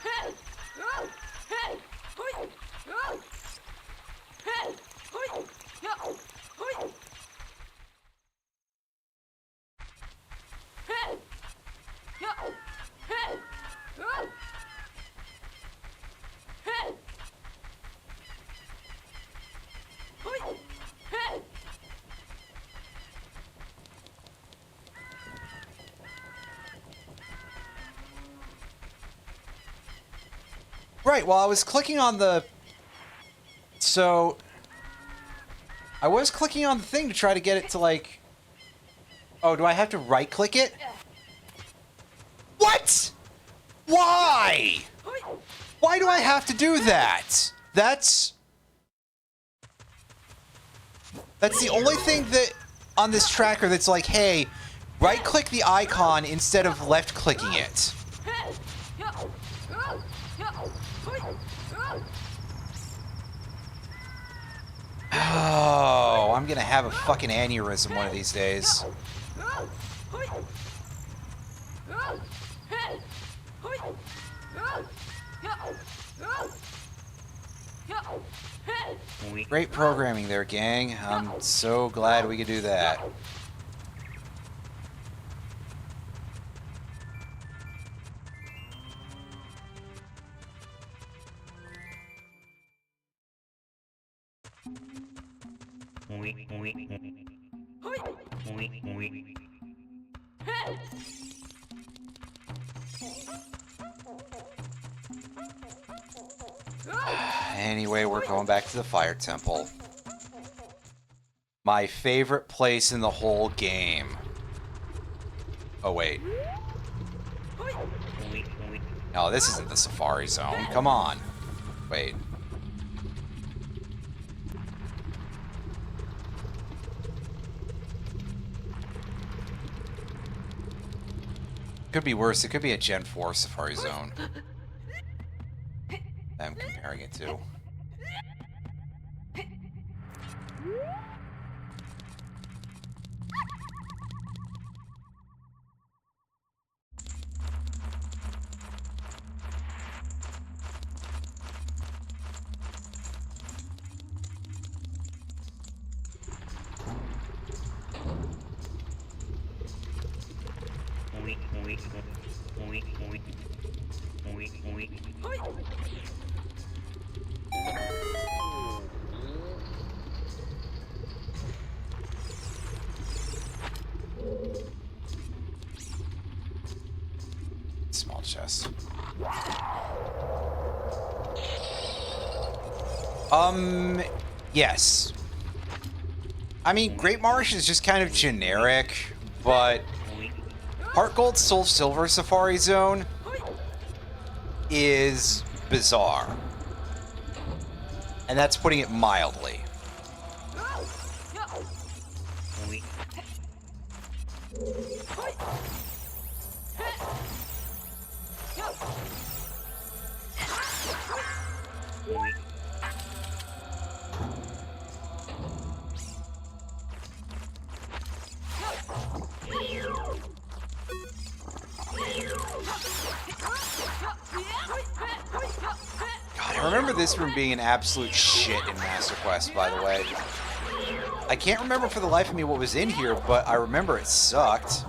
Right, well, I was clicking on the... So... I was clicking on the thing to try to get it to, like... Oh, do I have to right-click it? What? Why? Why do I have to do that? That's the only thing that... on this tracker that's like, hey, right-click the icon instead of left-clicking it. Oh, I'm gonna have a fucking aneurysm one of these days. Great programming there, gang. I'm so glad we could do that. Anyway, we're going back to the Fire Temple. My favorite place in the whole game. Oh, wait. No, this isn't the Safari Zone. Come on. Wait. Could be worse. It could be a Gen 4 Safari Zone. I'm comparing it to. Small chest. Yes. I mean, Great Marsh is just kind of generic, but Heart Gold Soul Silver Safari Zone is bizarre. And that's putting it mildly. God, I remember this room being an absolute shit in Master Quest, by the way. I can't remember for the life of me what was in here, but I remember it sucked.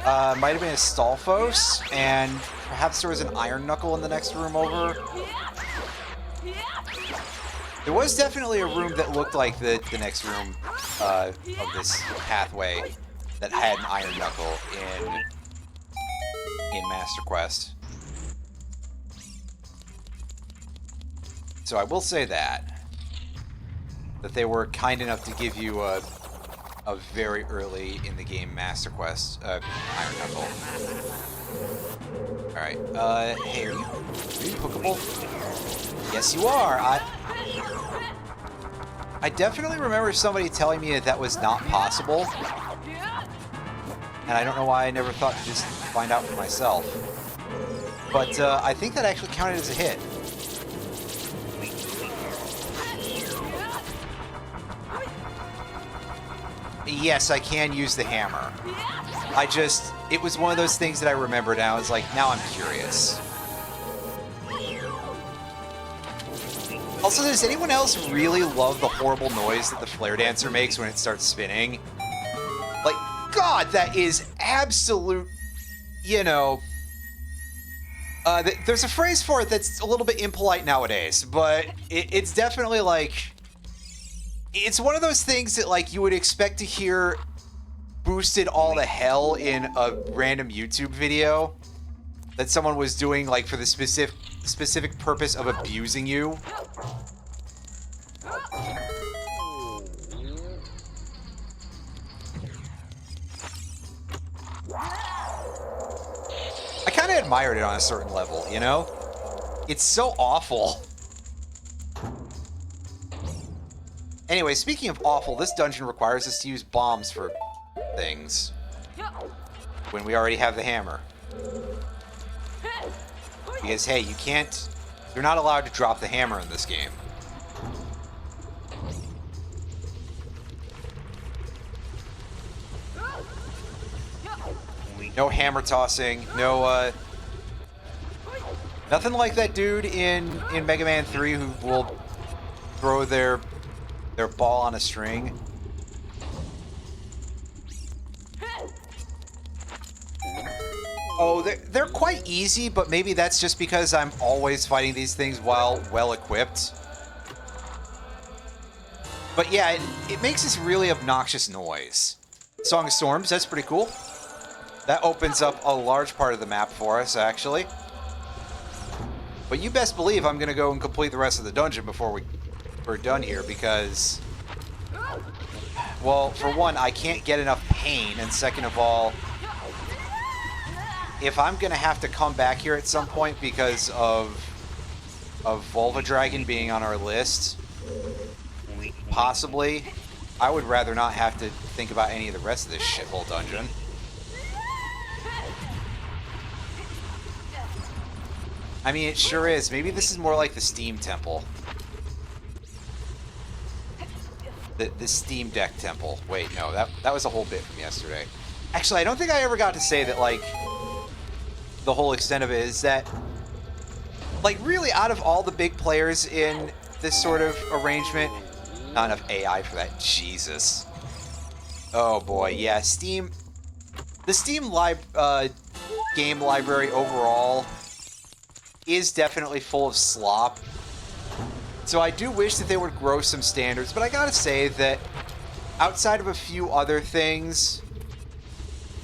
Might have been a Stalfos, and perhaps there was an Iron Knuckle in the next room over. There was definitely a room that looked like the next room of this pathway that had an Iron Knuckle in Master Quest. So I will say that they were kind enough to give you a very early in the game Master Quest Iron Knuckle. All right, hey, are you hookable? Yes, you are. I definitely remember somebody telling me that was not possible, and I don't know why I never thought to just find out for myself. But I think that actually counted as a hit. Yes, I can use the hammer. It was one of those things that I remembered, and I was like, now I'm curious. Also, does anyone else really love the horrible noise that the Flare Dancer makes when it starts spinning? Like, God, that is absolute, you know... there's a phrase for it that's a little bit impolite nowadays, but it's definitely like... It's one of those things that, like, you would expect to hear boosted all to hell in a random YouTube video that someone was doing, like, for the specific purpose of abusing you. I kind of admired it on a certain level, you know? It's so awful. Anyway, speaking of awful, this dungeon requires us to use bombs for things. When we already have the hammer. Because, hey, you're not allowed to drop the hammer in this game. No hammer tossing, no, nothing like that dude in Mega Man 3 who will throw their ball on a string. Oh, they're quite easy, but maybe that's just because I'm always fighting these things while well-equipped. But yeah, it makes this really obnoxious noise. Song of Storms, that's pretty cool. That opens up a large part of the map for us, actually. But you best believe I'm going to go and complete the rest of the dungeon before we're done here, because... Well, for one, I can't get enough pain, and second of all... If I'm going to have to come back here at some point because of Vulva Dragon being on our list, possibly, I would rather not have to think about any of the rest of this shithole dungeon. I mean, it sure is. Maybe this is more like the Steam Temple. The Steam Deck Temple. Wait, no, that was a whole bit from yesterday. Actually, I don't think I ever got to say that, like... The whole extent of it is that, like, really out of all the big players in this sort of arrangement, not enough AI for that, Jesus. Oh boy, yeah, Steam, the Steam game library overall is definitely full of slop. So I do wish that they would grow some standards, but I gotta say that outside of a few other things,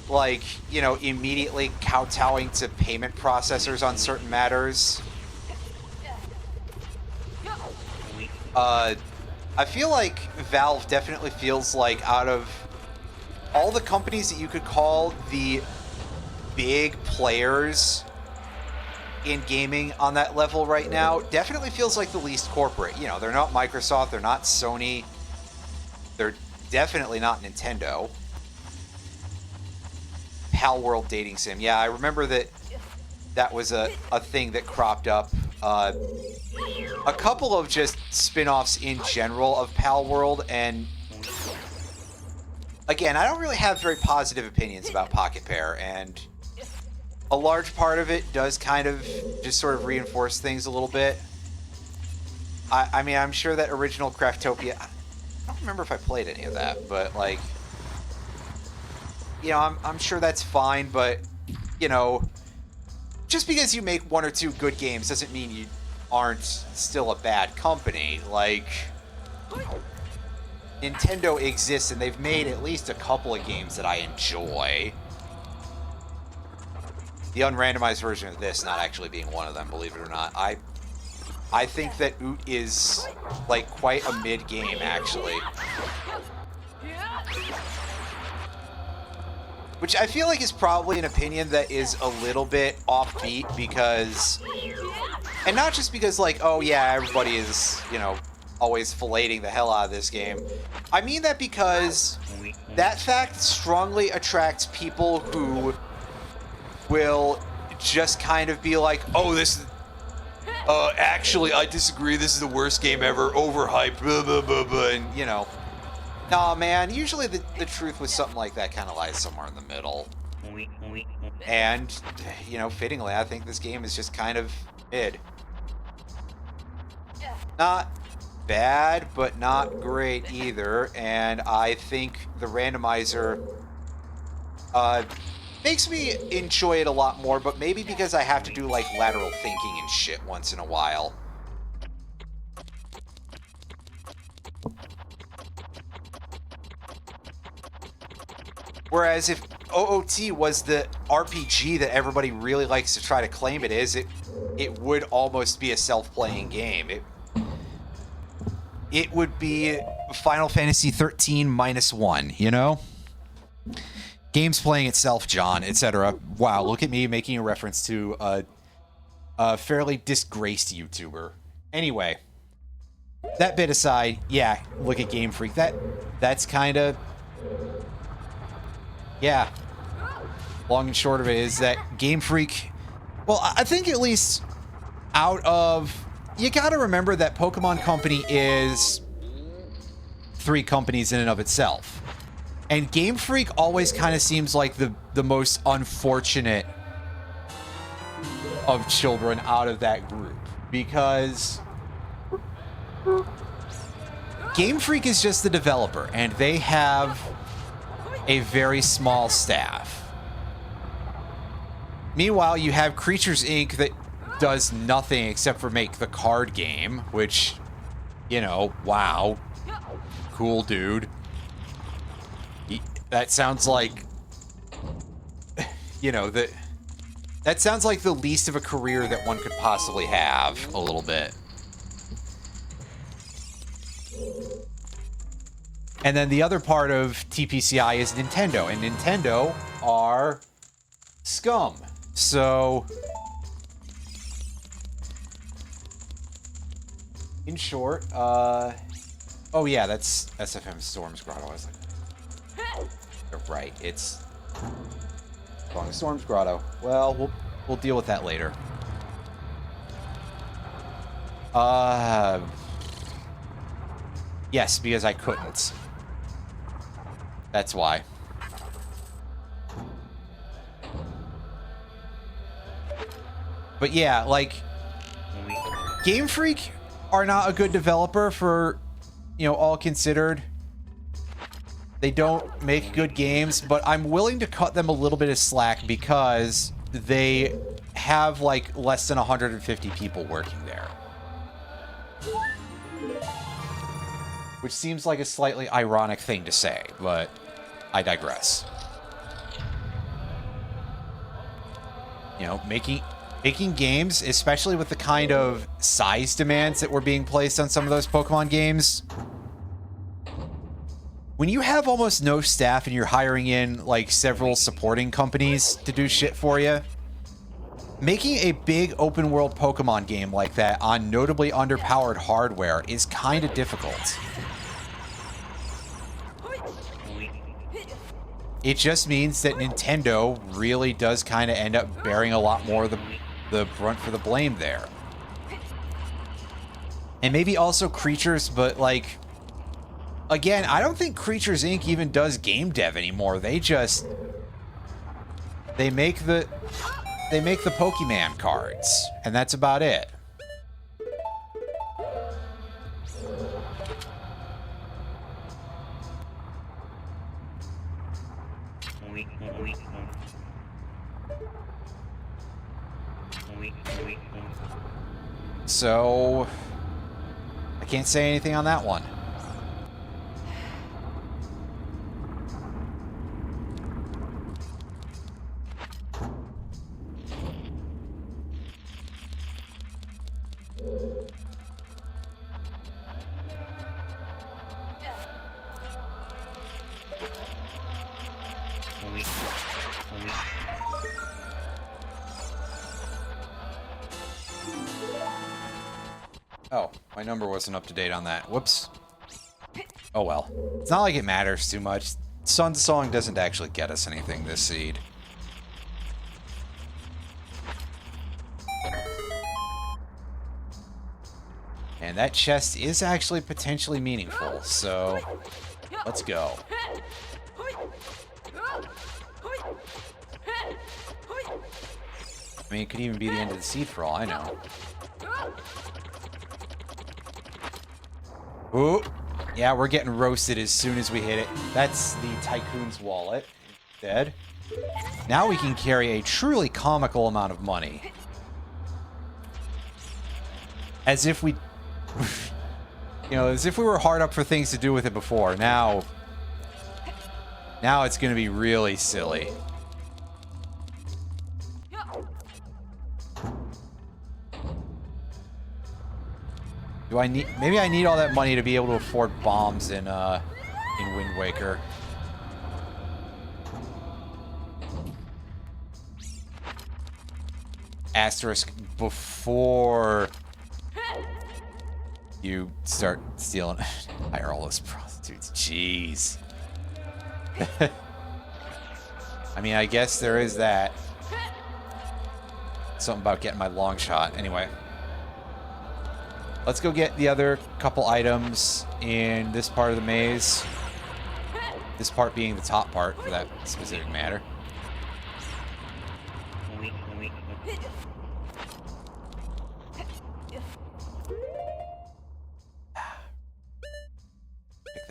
like, you know, immediately kowtowing to payment processors on certain matters. I feel like Valve definitely feels like out of all the companies that you could call the big players in gaming on that level right now, definitely feels like the least corporate. You know, they're not Microsoft, they're not Sony, they're definitely not Nintendo. Pal World Dating Sim. Yeah, I remember that was a thing that cropped up. A couple of just spin-offs in general of Pal World, and again, I don't really have very positive opinions about Pocket Pair, and a large part of it does kind of just sort of reinforce things a little bit. I mean, I'm sure that original Craftopia... I don't remember if I played any of that, but, like... You know, I'm sure that's fine, but, you know, just because you make one or two good games doesn't mean you aren't still a bad company. Like, Nintendo exists, and they've made at least a couple of games that I enjoy. The unrandomized version of this not actually being one of them, believe it or not. I think that OoT is, like, quite a mid-game, actually. Which I feel like is probably an opinion that is a little bit offbeat because... And not just because, like, oh yeah, everybody is, you know, always filleting the hell out of this game. I mean that because that fact strongly attracts people who will just kind of be like, oh, this is... actually, I disagree, this is the worst game ever, overhyped, blah, blah, blah, blah, and, you know... Nah, man, usually the truth with something like that kind of lies somewhere in the middle. And, you know, fittingly, I think this game is just kind of mid. Not bad, but not great either, and I think the randomizer makes me enjoy it a lot more, but maybe because I have to do, like, lateral thinking and shit once in a while. Whereas if OoT was the RPG that everybody really likes to try to claim it is, it would almost be a self-playing game. It would be Final Fantasy 13 -1, you know? Game's playing itself, John, etc. Wow, look at me making a reference to a fairly disgraced YouTuber. Anyway, that bit aside, yeah, look at Game Freak. That's kind of... Yeah. Long and short of it is that Game Freak... Well, I think at least out of... You gotta remember that Pokemon Company is 3 companies in and of itself. And Game Freak always kind of seems like the most unfortunate of children out of that group. Because... Game Freak is just the developer, and they have a very small staff. Meanwhile, you have Creatures Inc. that does nothing except for make the card game, which, you know, wow. Cool, dude. That sounds like, you know, that sounds like the least of a career that one could possibly have, a little bit. And then the other part of TPCI is Nintendo, and Nintendo are scum. So, in short, oh yeah, that's SFM Storm's Grotto. I was like, right, it's wrong, Storm's Grotto. Well, we'll deal with that later. Yes, because I couldn't. That's why. But yeah, like, Game Freak are not a good developer for, you know, all considered. They don't make good games, but I'm willing to cut them a little bit of slack because they have, like, less than 150 people working there. Which seems like a slightly ironic thing to say, but I digress. You know, making games, especially with the kind of size demands that were being placed on some of those Pokemon games, when you have almost no staff and you're hiring in, like, several supporting companies to do shit for you, making a big open world Pokemon game like that on notably underpowered hardware is kind of difficult. It just means that Nintendo really does kind of end up bearing a lot more of the brunt for the blame there. And maybe also Creatures, but, like, again, I don't think Creatures Inc. even does game dev anymore. They just, they make the Pokemon cards, and that's about it. So, I can't say anything on that one. Oh, my number wasn't up to date on that. Whoops. Oh well. It's not like it matters too much. Sun Song doesn't actually get us anything this seed. And that chest is actually potentially meaningful, so let's go. I mean, it could even be the end of the seed for all I know. Ooh, yeah, we're getting roasted as soon as we hit it. That's the Tycoon's wallet. Dead. Now we can carry a truly comical amount of money. As if we... you know, as if we were hard up for things to do with it before. Now it's going to be really silly. Do I need... maybe I need all that money to be able to afford bombs in Wind Waker. Asterisk before you start stealing. Hire all those prostitutes. Jeez. I mean, I guess there is that. Something about getting my long shot. Anyway. Let's go get the other couple items in this part of the maze. This part being the top part, for that specific matter.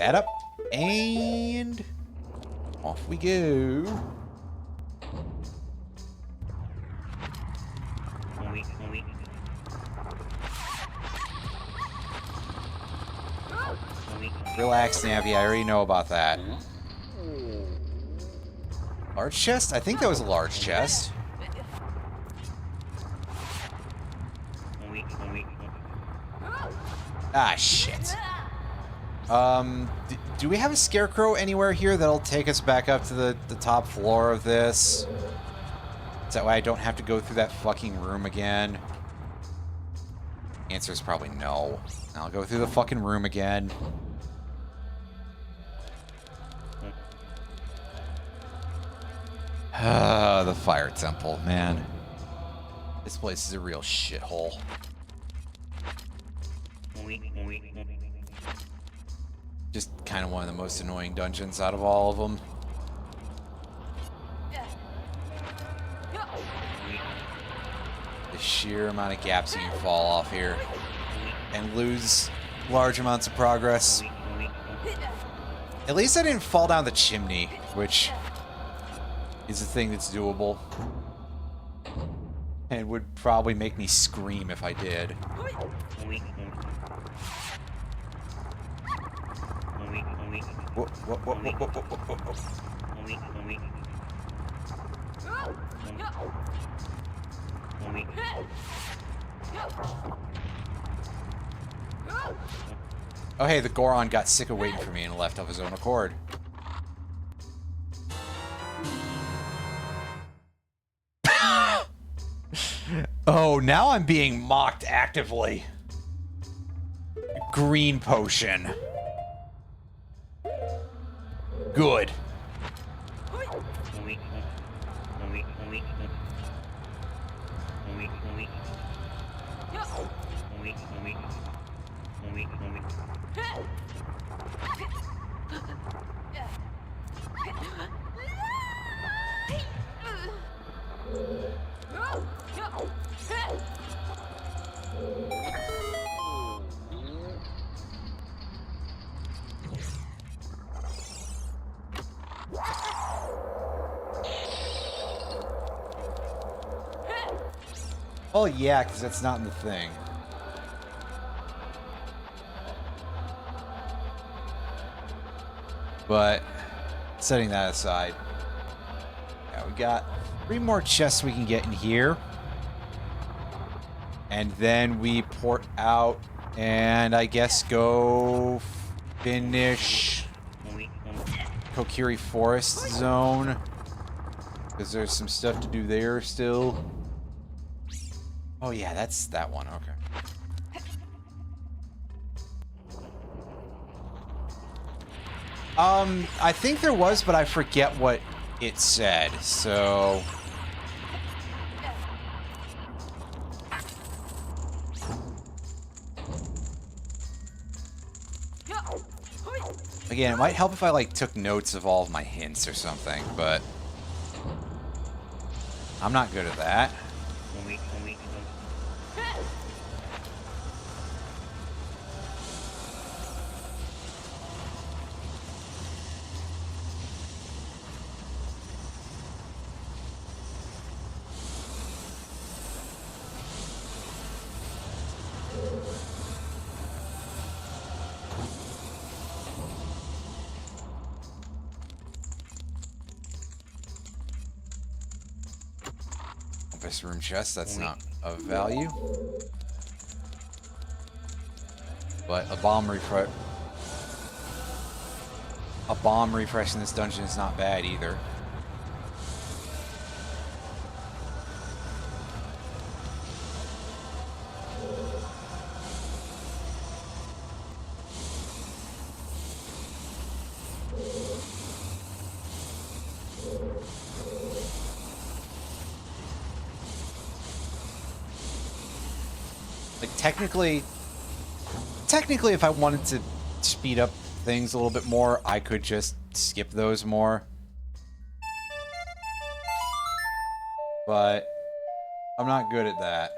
that up. And off we go. Relax, Navi. I already know about that. Large chest? I think that was a large chest. Ah, shit. Do we have a scarecrow anywhere here that'll take us back up to the top floor of this? Is that why I don't have to go through that fucking room again? Answer is probably no. I'll go through the fucking room again. The fire temple, man. This place is a real shithole. Just kind of one of the most annoying dungeons out of all of them. The sheer amount of gaps you can fall off here and lose large amounts of progress. At least I didn't fall down the chimney, which is a thing that's doable. And would probably make me scream if I did. Whoa, whoa, whoa, whoa, whoa, whoa, whoa, whoa. Oh hey, the Goron got sick of waiting for me and left of his own accord. Oh, now I'm being mocked actively. Green potion. Good. Oh yeah, because that's not in the thing. But setting that aside, yeah, we got 3 more chests we can get in here. And then we port out and I guess go finish Kokiri Forest Zone. Because there's some stuff to do there still. Oh yeah, that's that one, okay. I think there was, but I forget what it said, so... Again, it might help if I, like, took notes of all of my hints or something, but... I'm not good at that. Room chest, that's not of value. But a bomb refresh in this dungeon is not bad either. Technically, if I wanted to speed up things a little bit more, I could just skip those more. But I'm not good at that.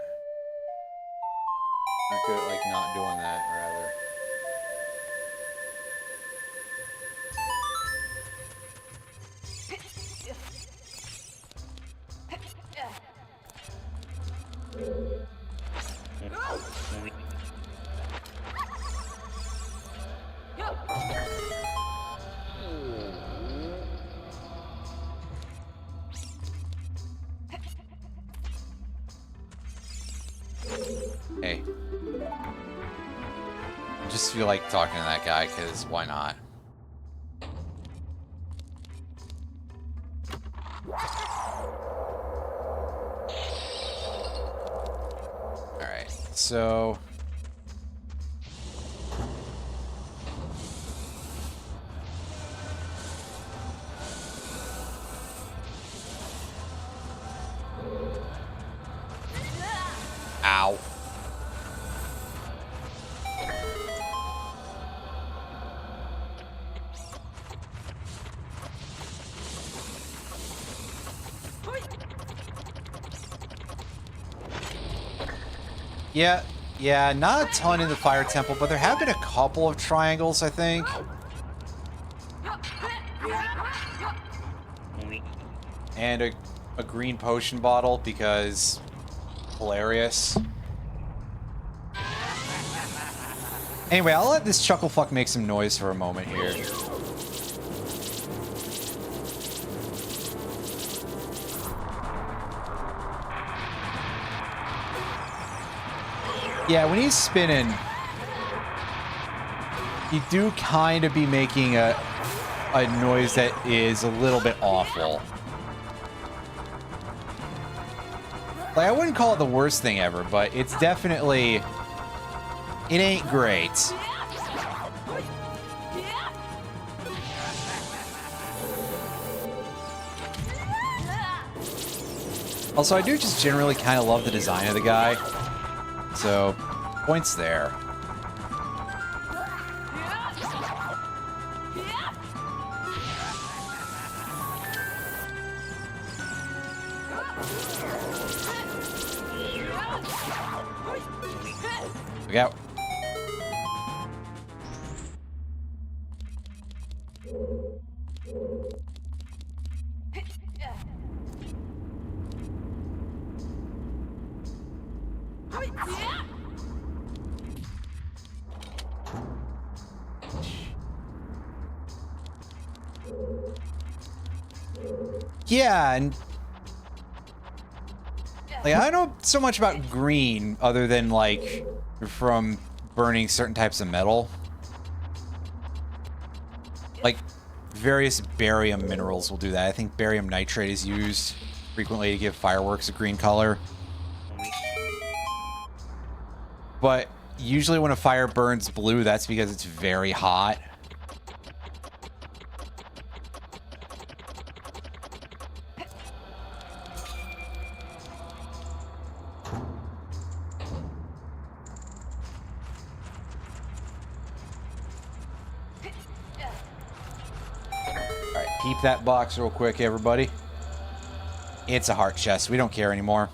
I'm not good at, like, not doing that, rather. just feel like talking to that guy, because why not? Alright, so... Ow. Yeah, not a ton in the Fire Temple, but there have been a couple of triangles, I think. And a green potion bottle, because... hilarious. Anyway, I'll let this chucklefuck make some noise for a moment here. Yeah, when he's spinning, you do kind of be making a noise that is a little bit awful. Like, I wouldn't call it the worst thing ever, but it's definitely... it ain't great. Also, I do just generally kind of love the design of the guy. So, points there. Look out. Yeah, and like, I don't know so much about green other than like from burning certain types of metal. Like various barium minerals will do that. I think barium nitrate is used frequently to give fireworks a green color. But usually when a fire burns blue, that's because it's very hot. Keep that box real quick, everybody. It's a heart chest. We don't care anymore.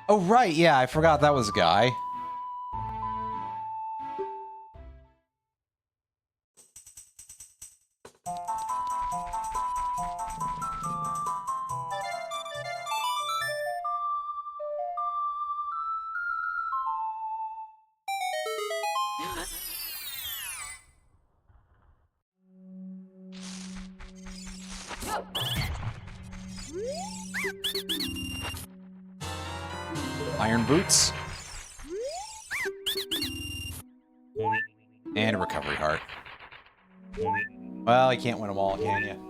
Oh, right. Yeah, I forgot that was a guy. Iron boots. And a recovery heart. Well, you can't win them all, can you?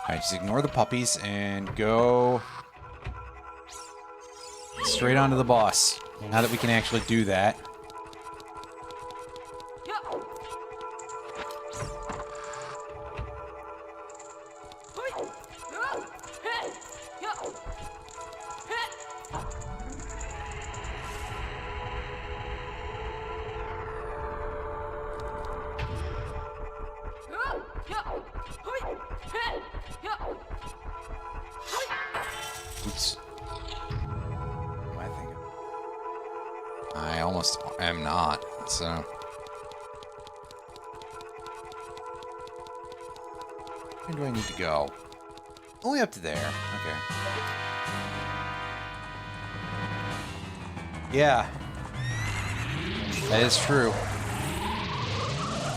Alright, just ignore the puppies and go straight on to the boss. Now that we can actually do that. I almost am not, so... Where do I need to go? Only up to there. Okay. Yeah. That is true.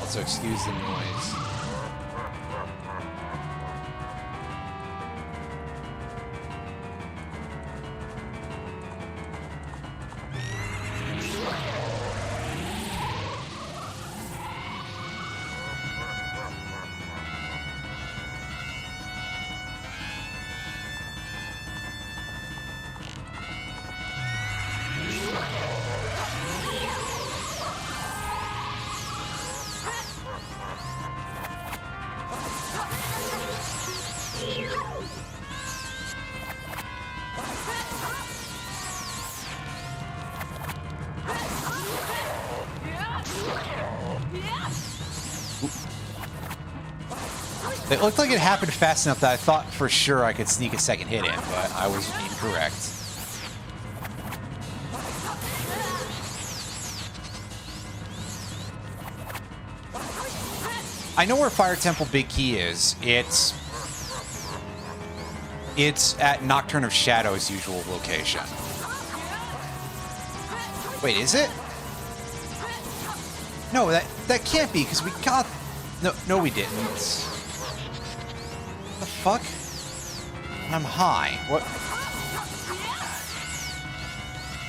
Also, excuse the noise. It looked like it happened fast enough that I thought for sure I could sneak a second hit in, but I was incorrect. I know where Fire Temple Big Key is. It's at Nocturne of Shadow's usual location. Wait, is it? No, that can't be, because we got... No, we didn't. What the fuck? I'm high. What?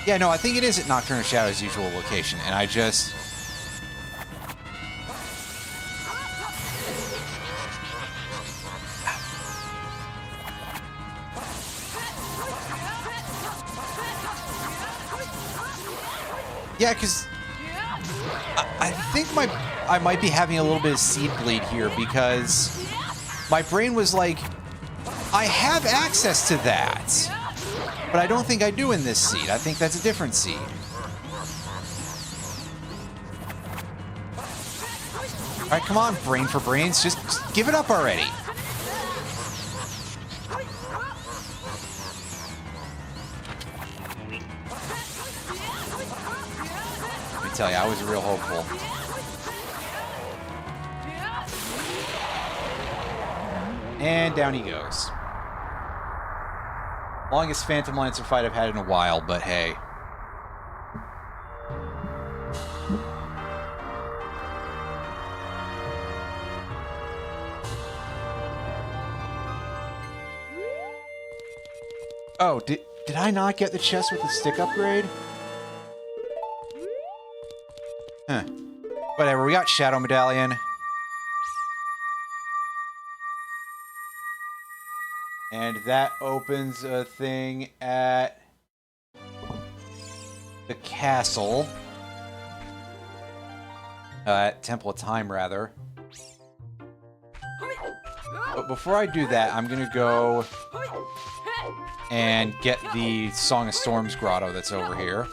Yeah, no, I think it is at Nocturne of Shadow's usual location, and I just... Yeah, because I think I might be having a little bit of seed bleed here, because my brain was like, I have access to that, but I don't think I do in this seed. I think that's a different seed. All right, come on, brain for brains, just give it up already. Tell you, I was real hopeful. And down he goes. Longest Phantom Lancer fight I've had in a while, but hey. Oh, did I not get the chest with the stick upgrade? Huh. Whatever, we got Shadow Medallion. And that opens a thing at the castle. At Temple of Time, rather. But before I do that, I'm gonna go and get the Song of Storms grotto that's over here.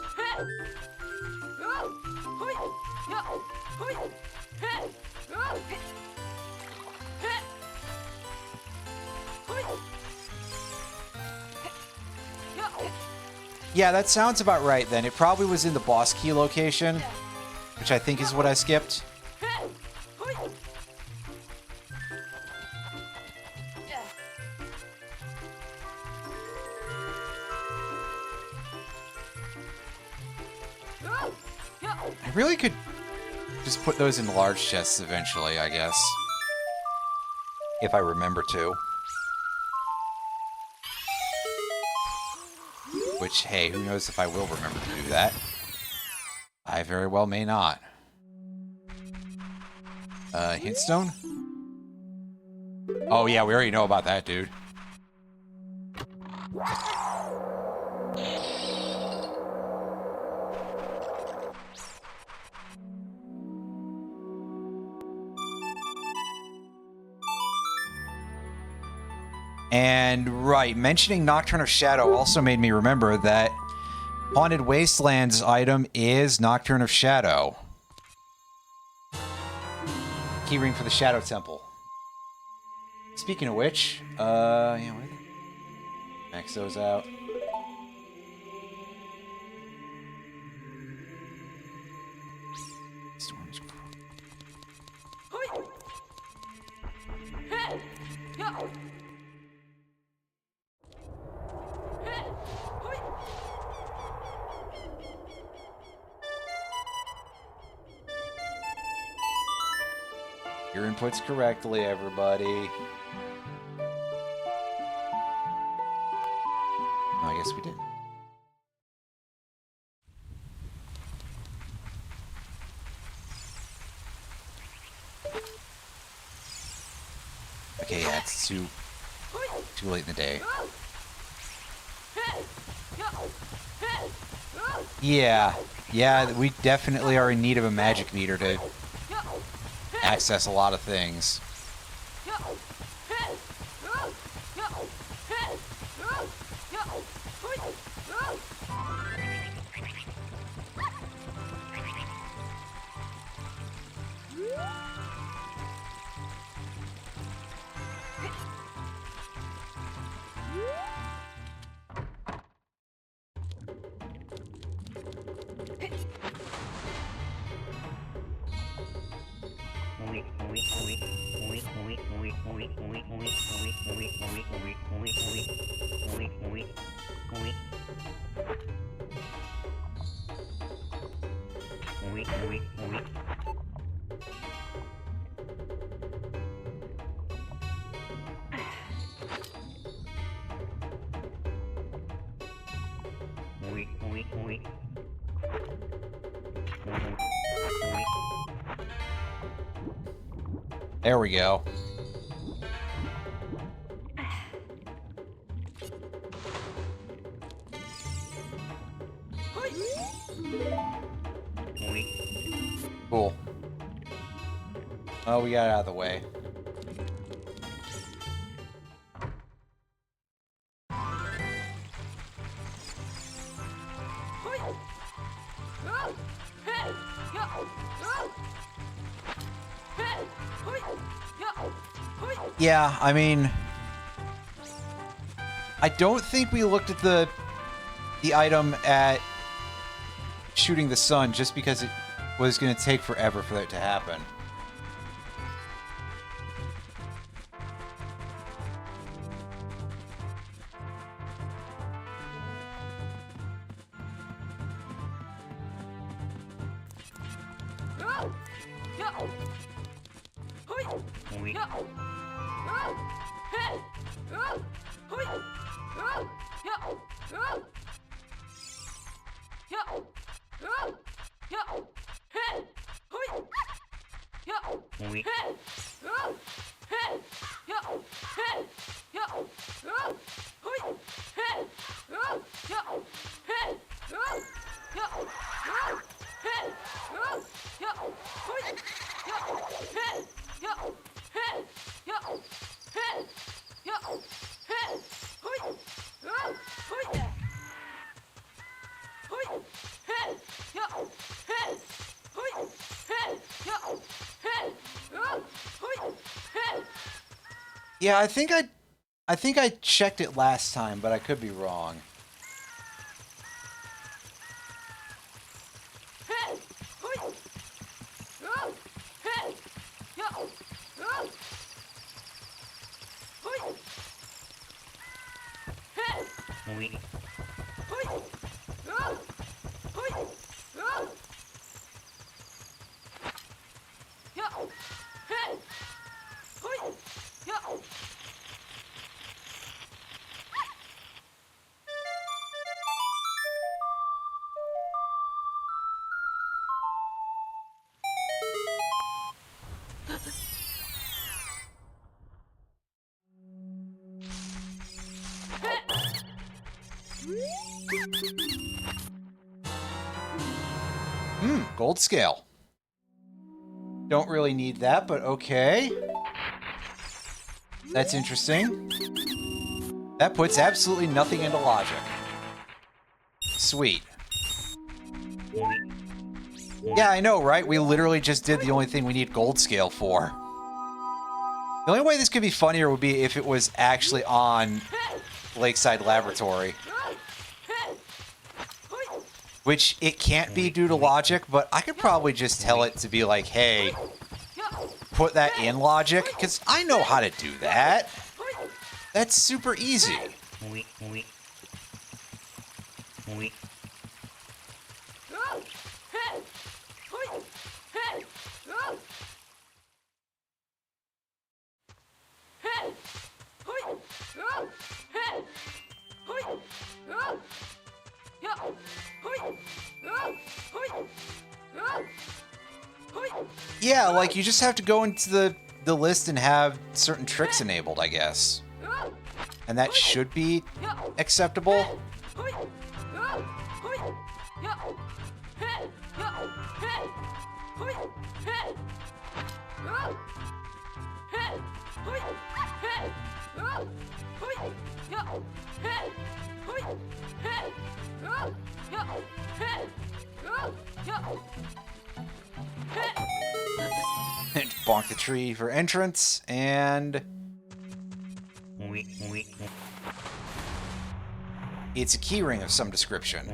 Yeah, that sounds about right then. It probably was in the boss key location, which I think is what I skipped. I really could just put those in large chests eventually, I guess. If I remember to. Which, hey, who knows if I will remember to do that. I very well may not. Hintstone? Oh yeah, we already know about that, dude. And right, mentioning Nocturne of Shadow also made me remember that Haunted Wastelands item is Nocturne of Shadow. Keyring for the Shadow Temple. Speaking of which, yeah, where the... Max those out. Your inputs correctly, everybody. Oh, I guess we did. Okay, yeah, it's too late in the day. Yeah, we definitely are in need of a magic meter to access a lot of things. There we go. Cool. Oh, we got it out of the way. Yeah, I mean, I don't think we looked at the item at shooting the sun just because it was going to take forever for that to happen. Yeah, I think I checked it last time, but I could be wrong. Gold scale. Don't really need that, but okay. That's interesting. That puts absolutely nothing into logic. Sweet. Yeah, I know, right? We literally just did the only thing we need gold scale for. The only way this could be funnier would be if it was actually on Lakeside Laboratory. Which it can't be due to logic, but I could probably just tell it to be like, hey, put that in logic, because I know how to do that. That's super easy. Yeah, like you just have to go into the list and have certain tricks enabled, I guess. And that should be acceptable. Bonk the tree for entrance, and it's a keyring of some description.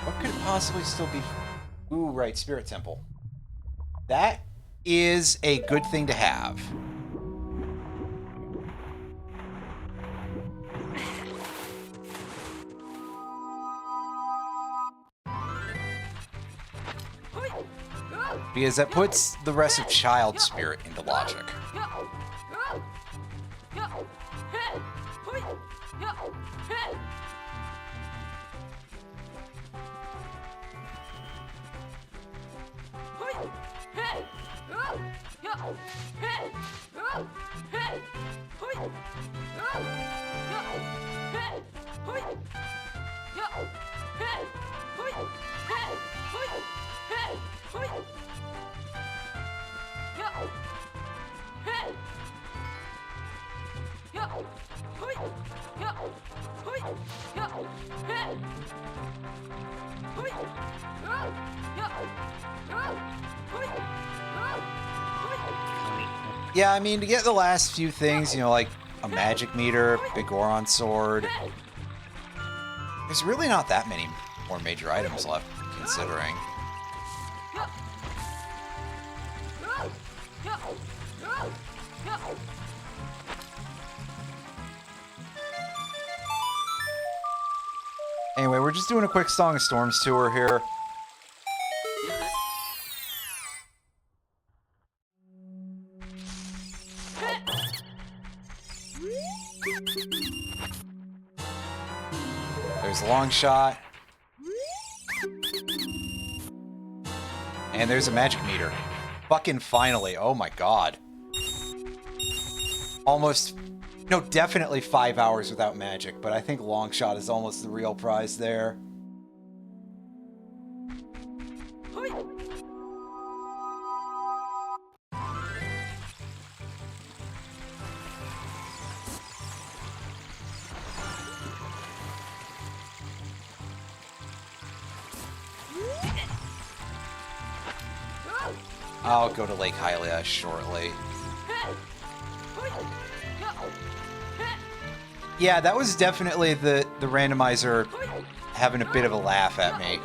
What could it possibly still be? Ooh, right, Spirit Temple. That is a good thing to have. Because that puts the rest of Child Spirit into logic. Yeah, I mean, to get the last few things, you know, like a magic meter, big Goron sword, there's really not that many more major items left, considering. Anyway, we're just doing a quick Song of Storms tour here. There's a long shot. And there's a magic meter. Fucking finally. Oh my god. Almost... No, definitely 5 hours without magic, but I think long shot is almost the real prize there. I'll go to Lake Hylia shortly. Yeah, that was definitely the randomizer having a bit of a laugh at me.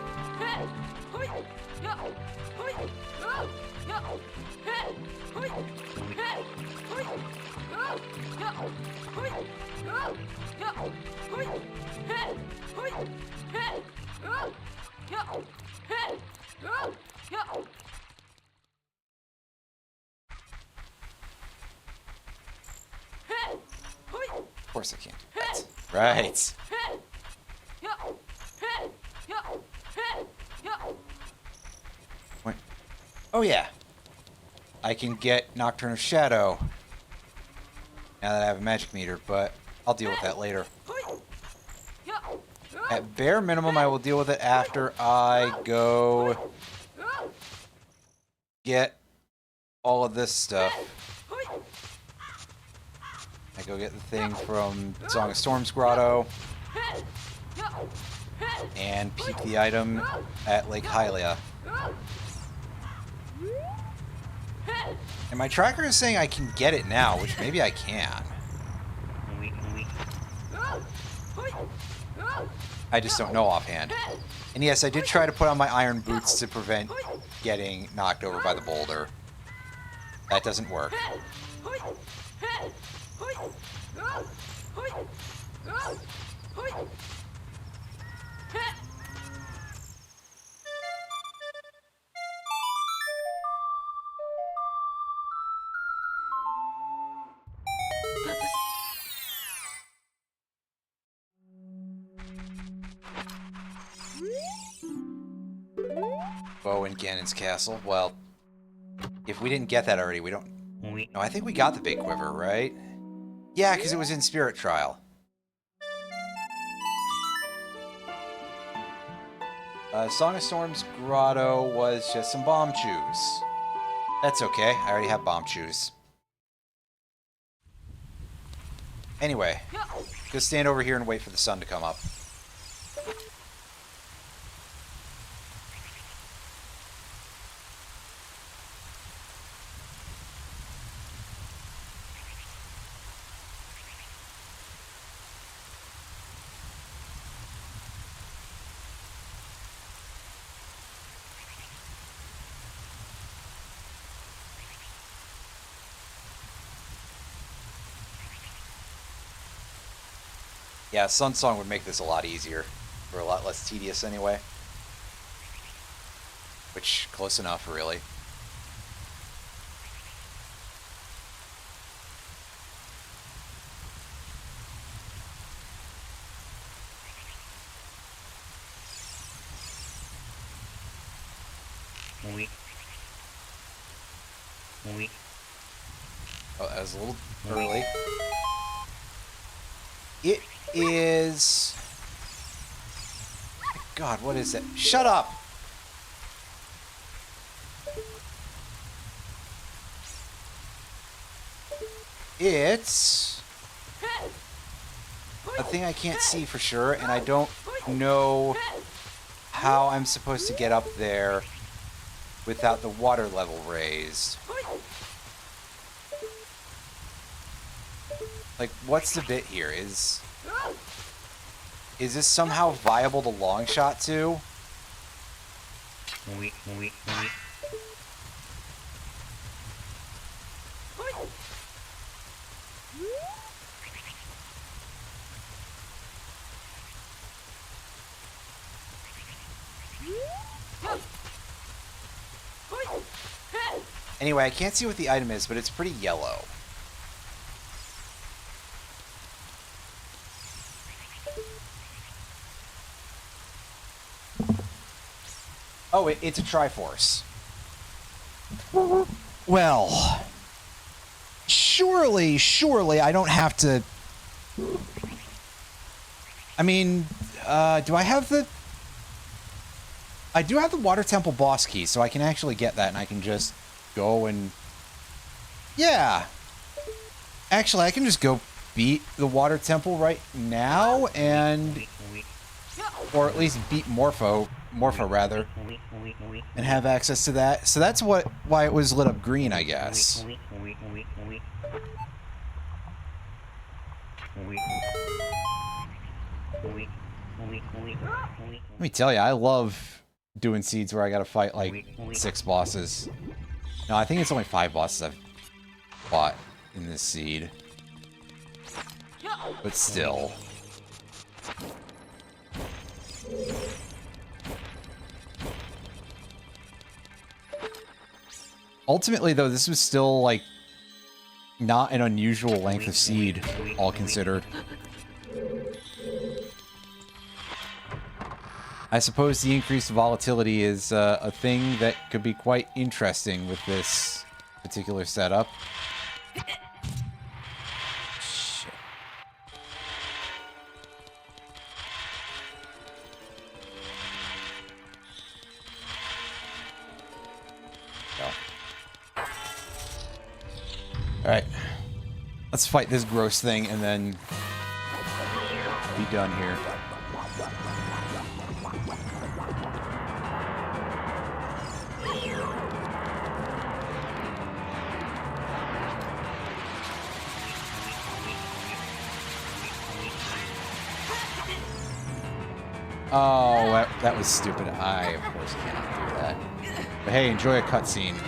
Of course I can't do that. Right. Wait. Oh yeah. I can get Nocturne of Shadow now that I have a magic meter, but I'll deal with that later. At bare minimum, I will deal with it after I go get all of this stuff. I go get the thing from Song of Storms Grotto and peep the item at Lake Hylia. And my tracker is saying I can get it now, which maybe I can. I just don't know offhand. And yes, I did try to put on my iron boots to prevent getting knocked over by the boulder. That doesn't work. Bow in Ganon's castle. Well, if we didn't get that already, we don't... No, I think we got the big quiver, right? Yeah, because it was in Spirit Trial. Song of Storms Grotto was just some bomb chews. That's okay. I already have bomb chews. Anyway, go stand over here and wait for the sun to come up. Yeah, Sun Song would make this a lot easier, or a lot less tedious anyway. Which, close enough, really. Oh, that was a little early. It is... God, what is it? Shut up! It's... a thing I can't see for sure, and I don't know how I'm supposed to get up there without the water level raised. Like, what's the bit here? Is this somehow viable to long shot to? Anyway, I can't see what the item is, but it's pretty yellow. Oh, it's a Triforce. Well, surely I don't have to... I mean, do I have the... I do have the Water Temple boss key, so I can actually get that, and I can just go and... Yeah! Actually, I can just go beat the Water Temple right now, and... Or at least beat Morpho rather, and have access to that. So that's why it was lit up green, I guess. Let me tell you, I love doing seeds where I gotta fight like 6 bosses. No, I think it's only 5 bosses I've fought in this seed. But still. Ultimately, though, this was still, like, not an unusual length of seed, all considered. I suppose the increased volatility is a thing that could be quite interesting with this particular setup. Shit. Alright. Let's fight this gross thing and then be done here. Oh, that was stupid. I, of course, cannot do that. But hey, enjoy a cutscene.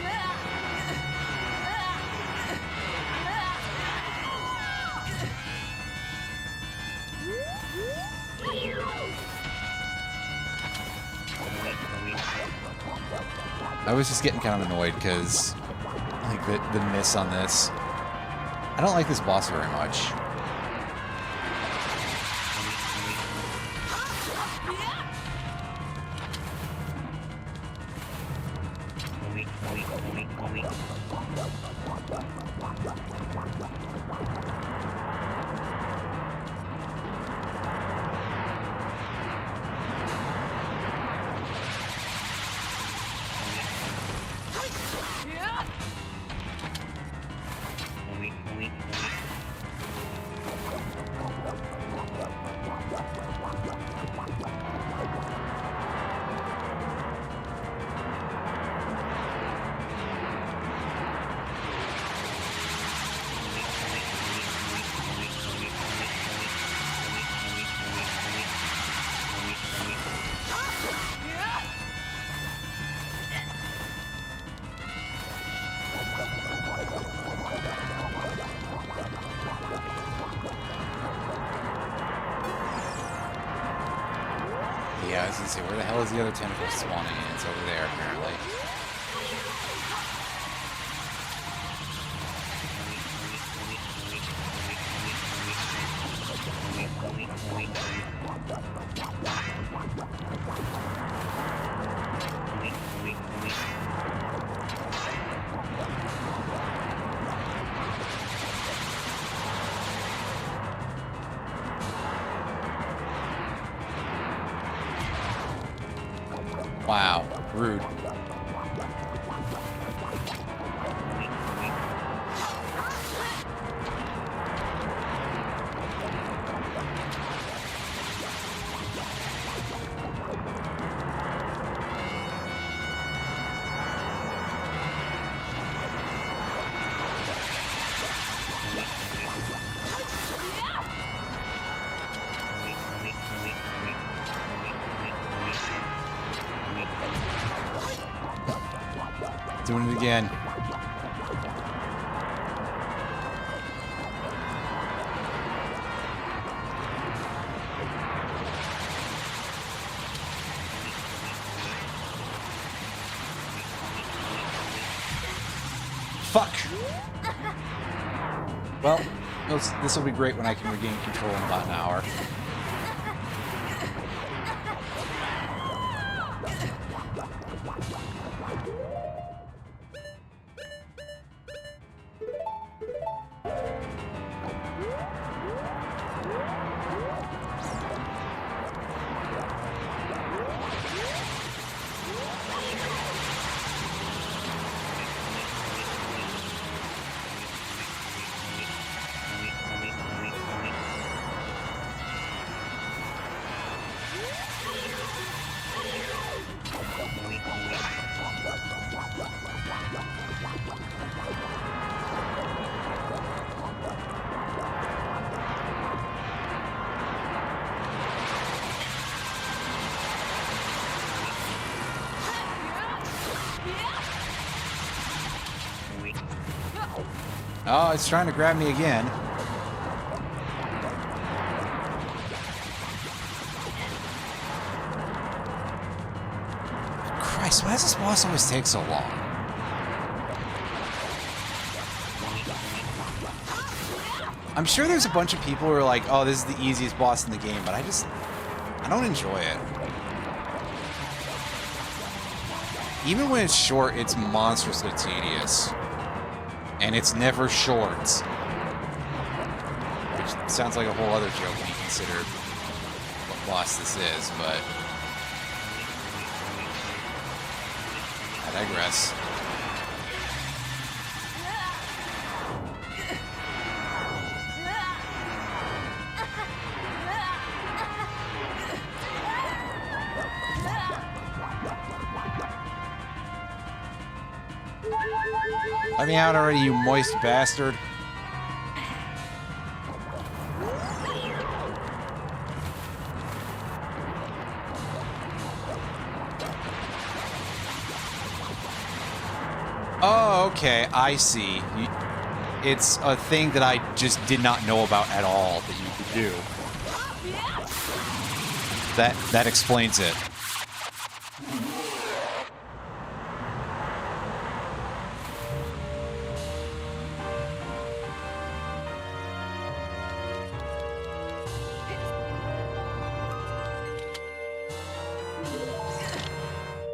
I was just getting kind of annoyed because I think the miss on this. I don't like this boss very much. Yeah, I was gonna say, where the hell is the other tentacle spawning in? It's over there, apparently. Wow, rude. Doing it again. Fuck. Well, this will be great when I can regain control in about an hour. Oh, it's trying to grab me again. Christ, why does this boss always take so long? I'm sure there's a bunch of people who are like, oh, this is the easiest boss in the game, but I don't enjoy it. Even when it's short, it's monstrously tedious. And it's never short. Which sounds like a whole other joke when you consider what boss this is, but I digress. Let me out already, you moist bastard. Oh, okay, I see. It's a thing that I just did not know about at all that you could do. That explains it.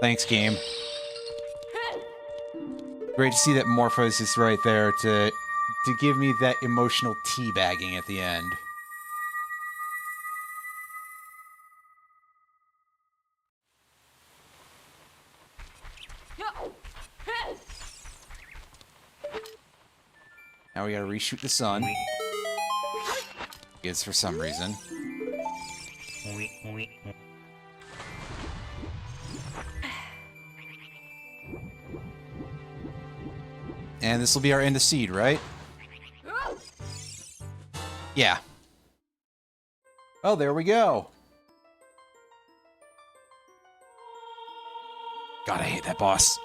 Thanks, game. Great to see that Morphosis right there to give me that emotional teabagging at the end. Now we gotta reshoot the sun. It's for some reason. And this will be our end of seed, right? Yeah. Oh, there we go. God, I hate that boss.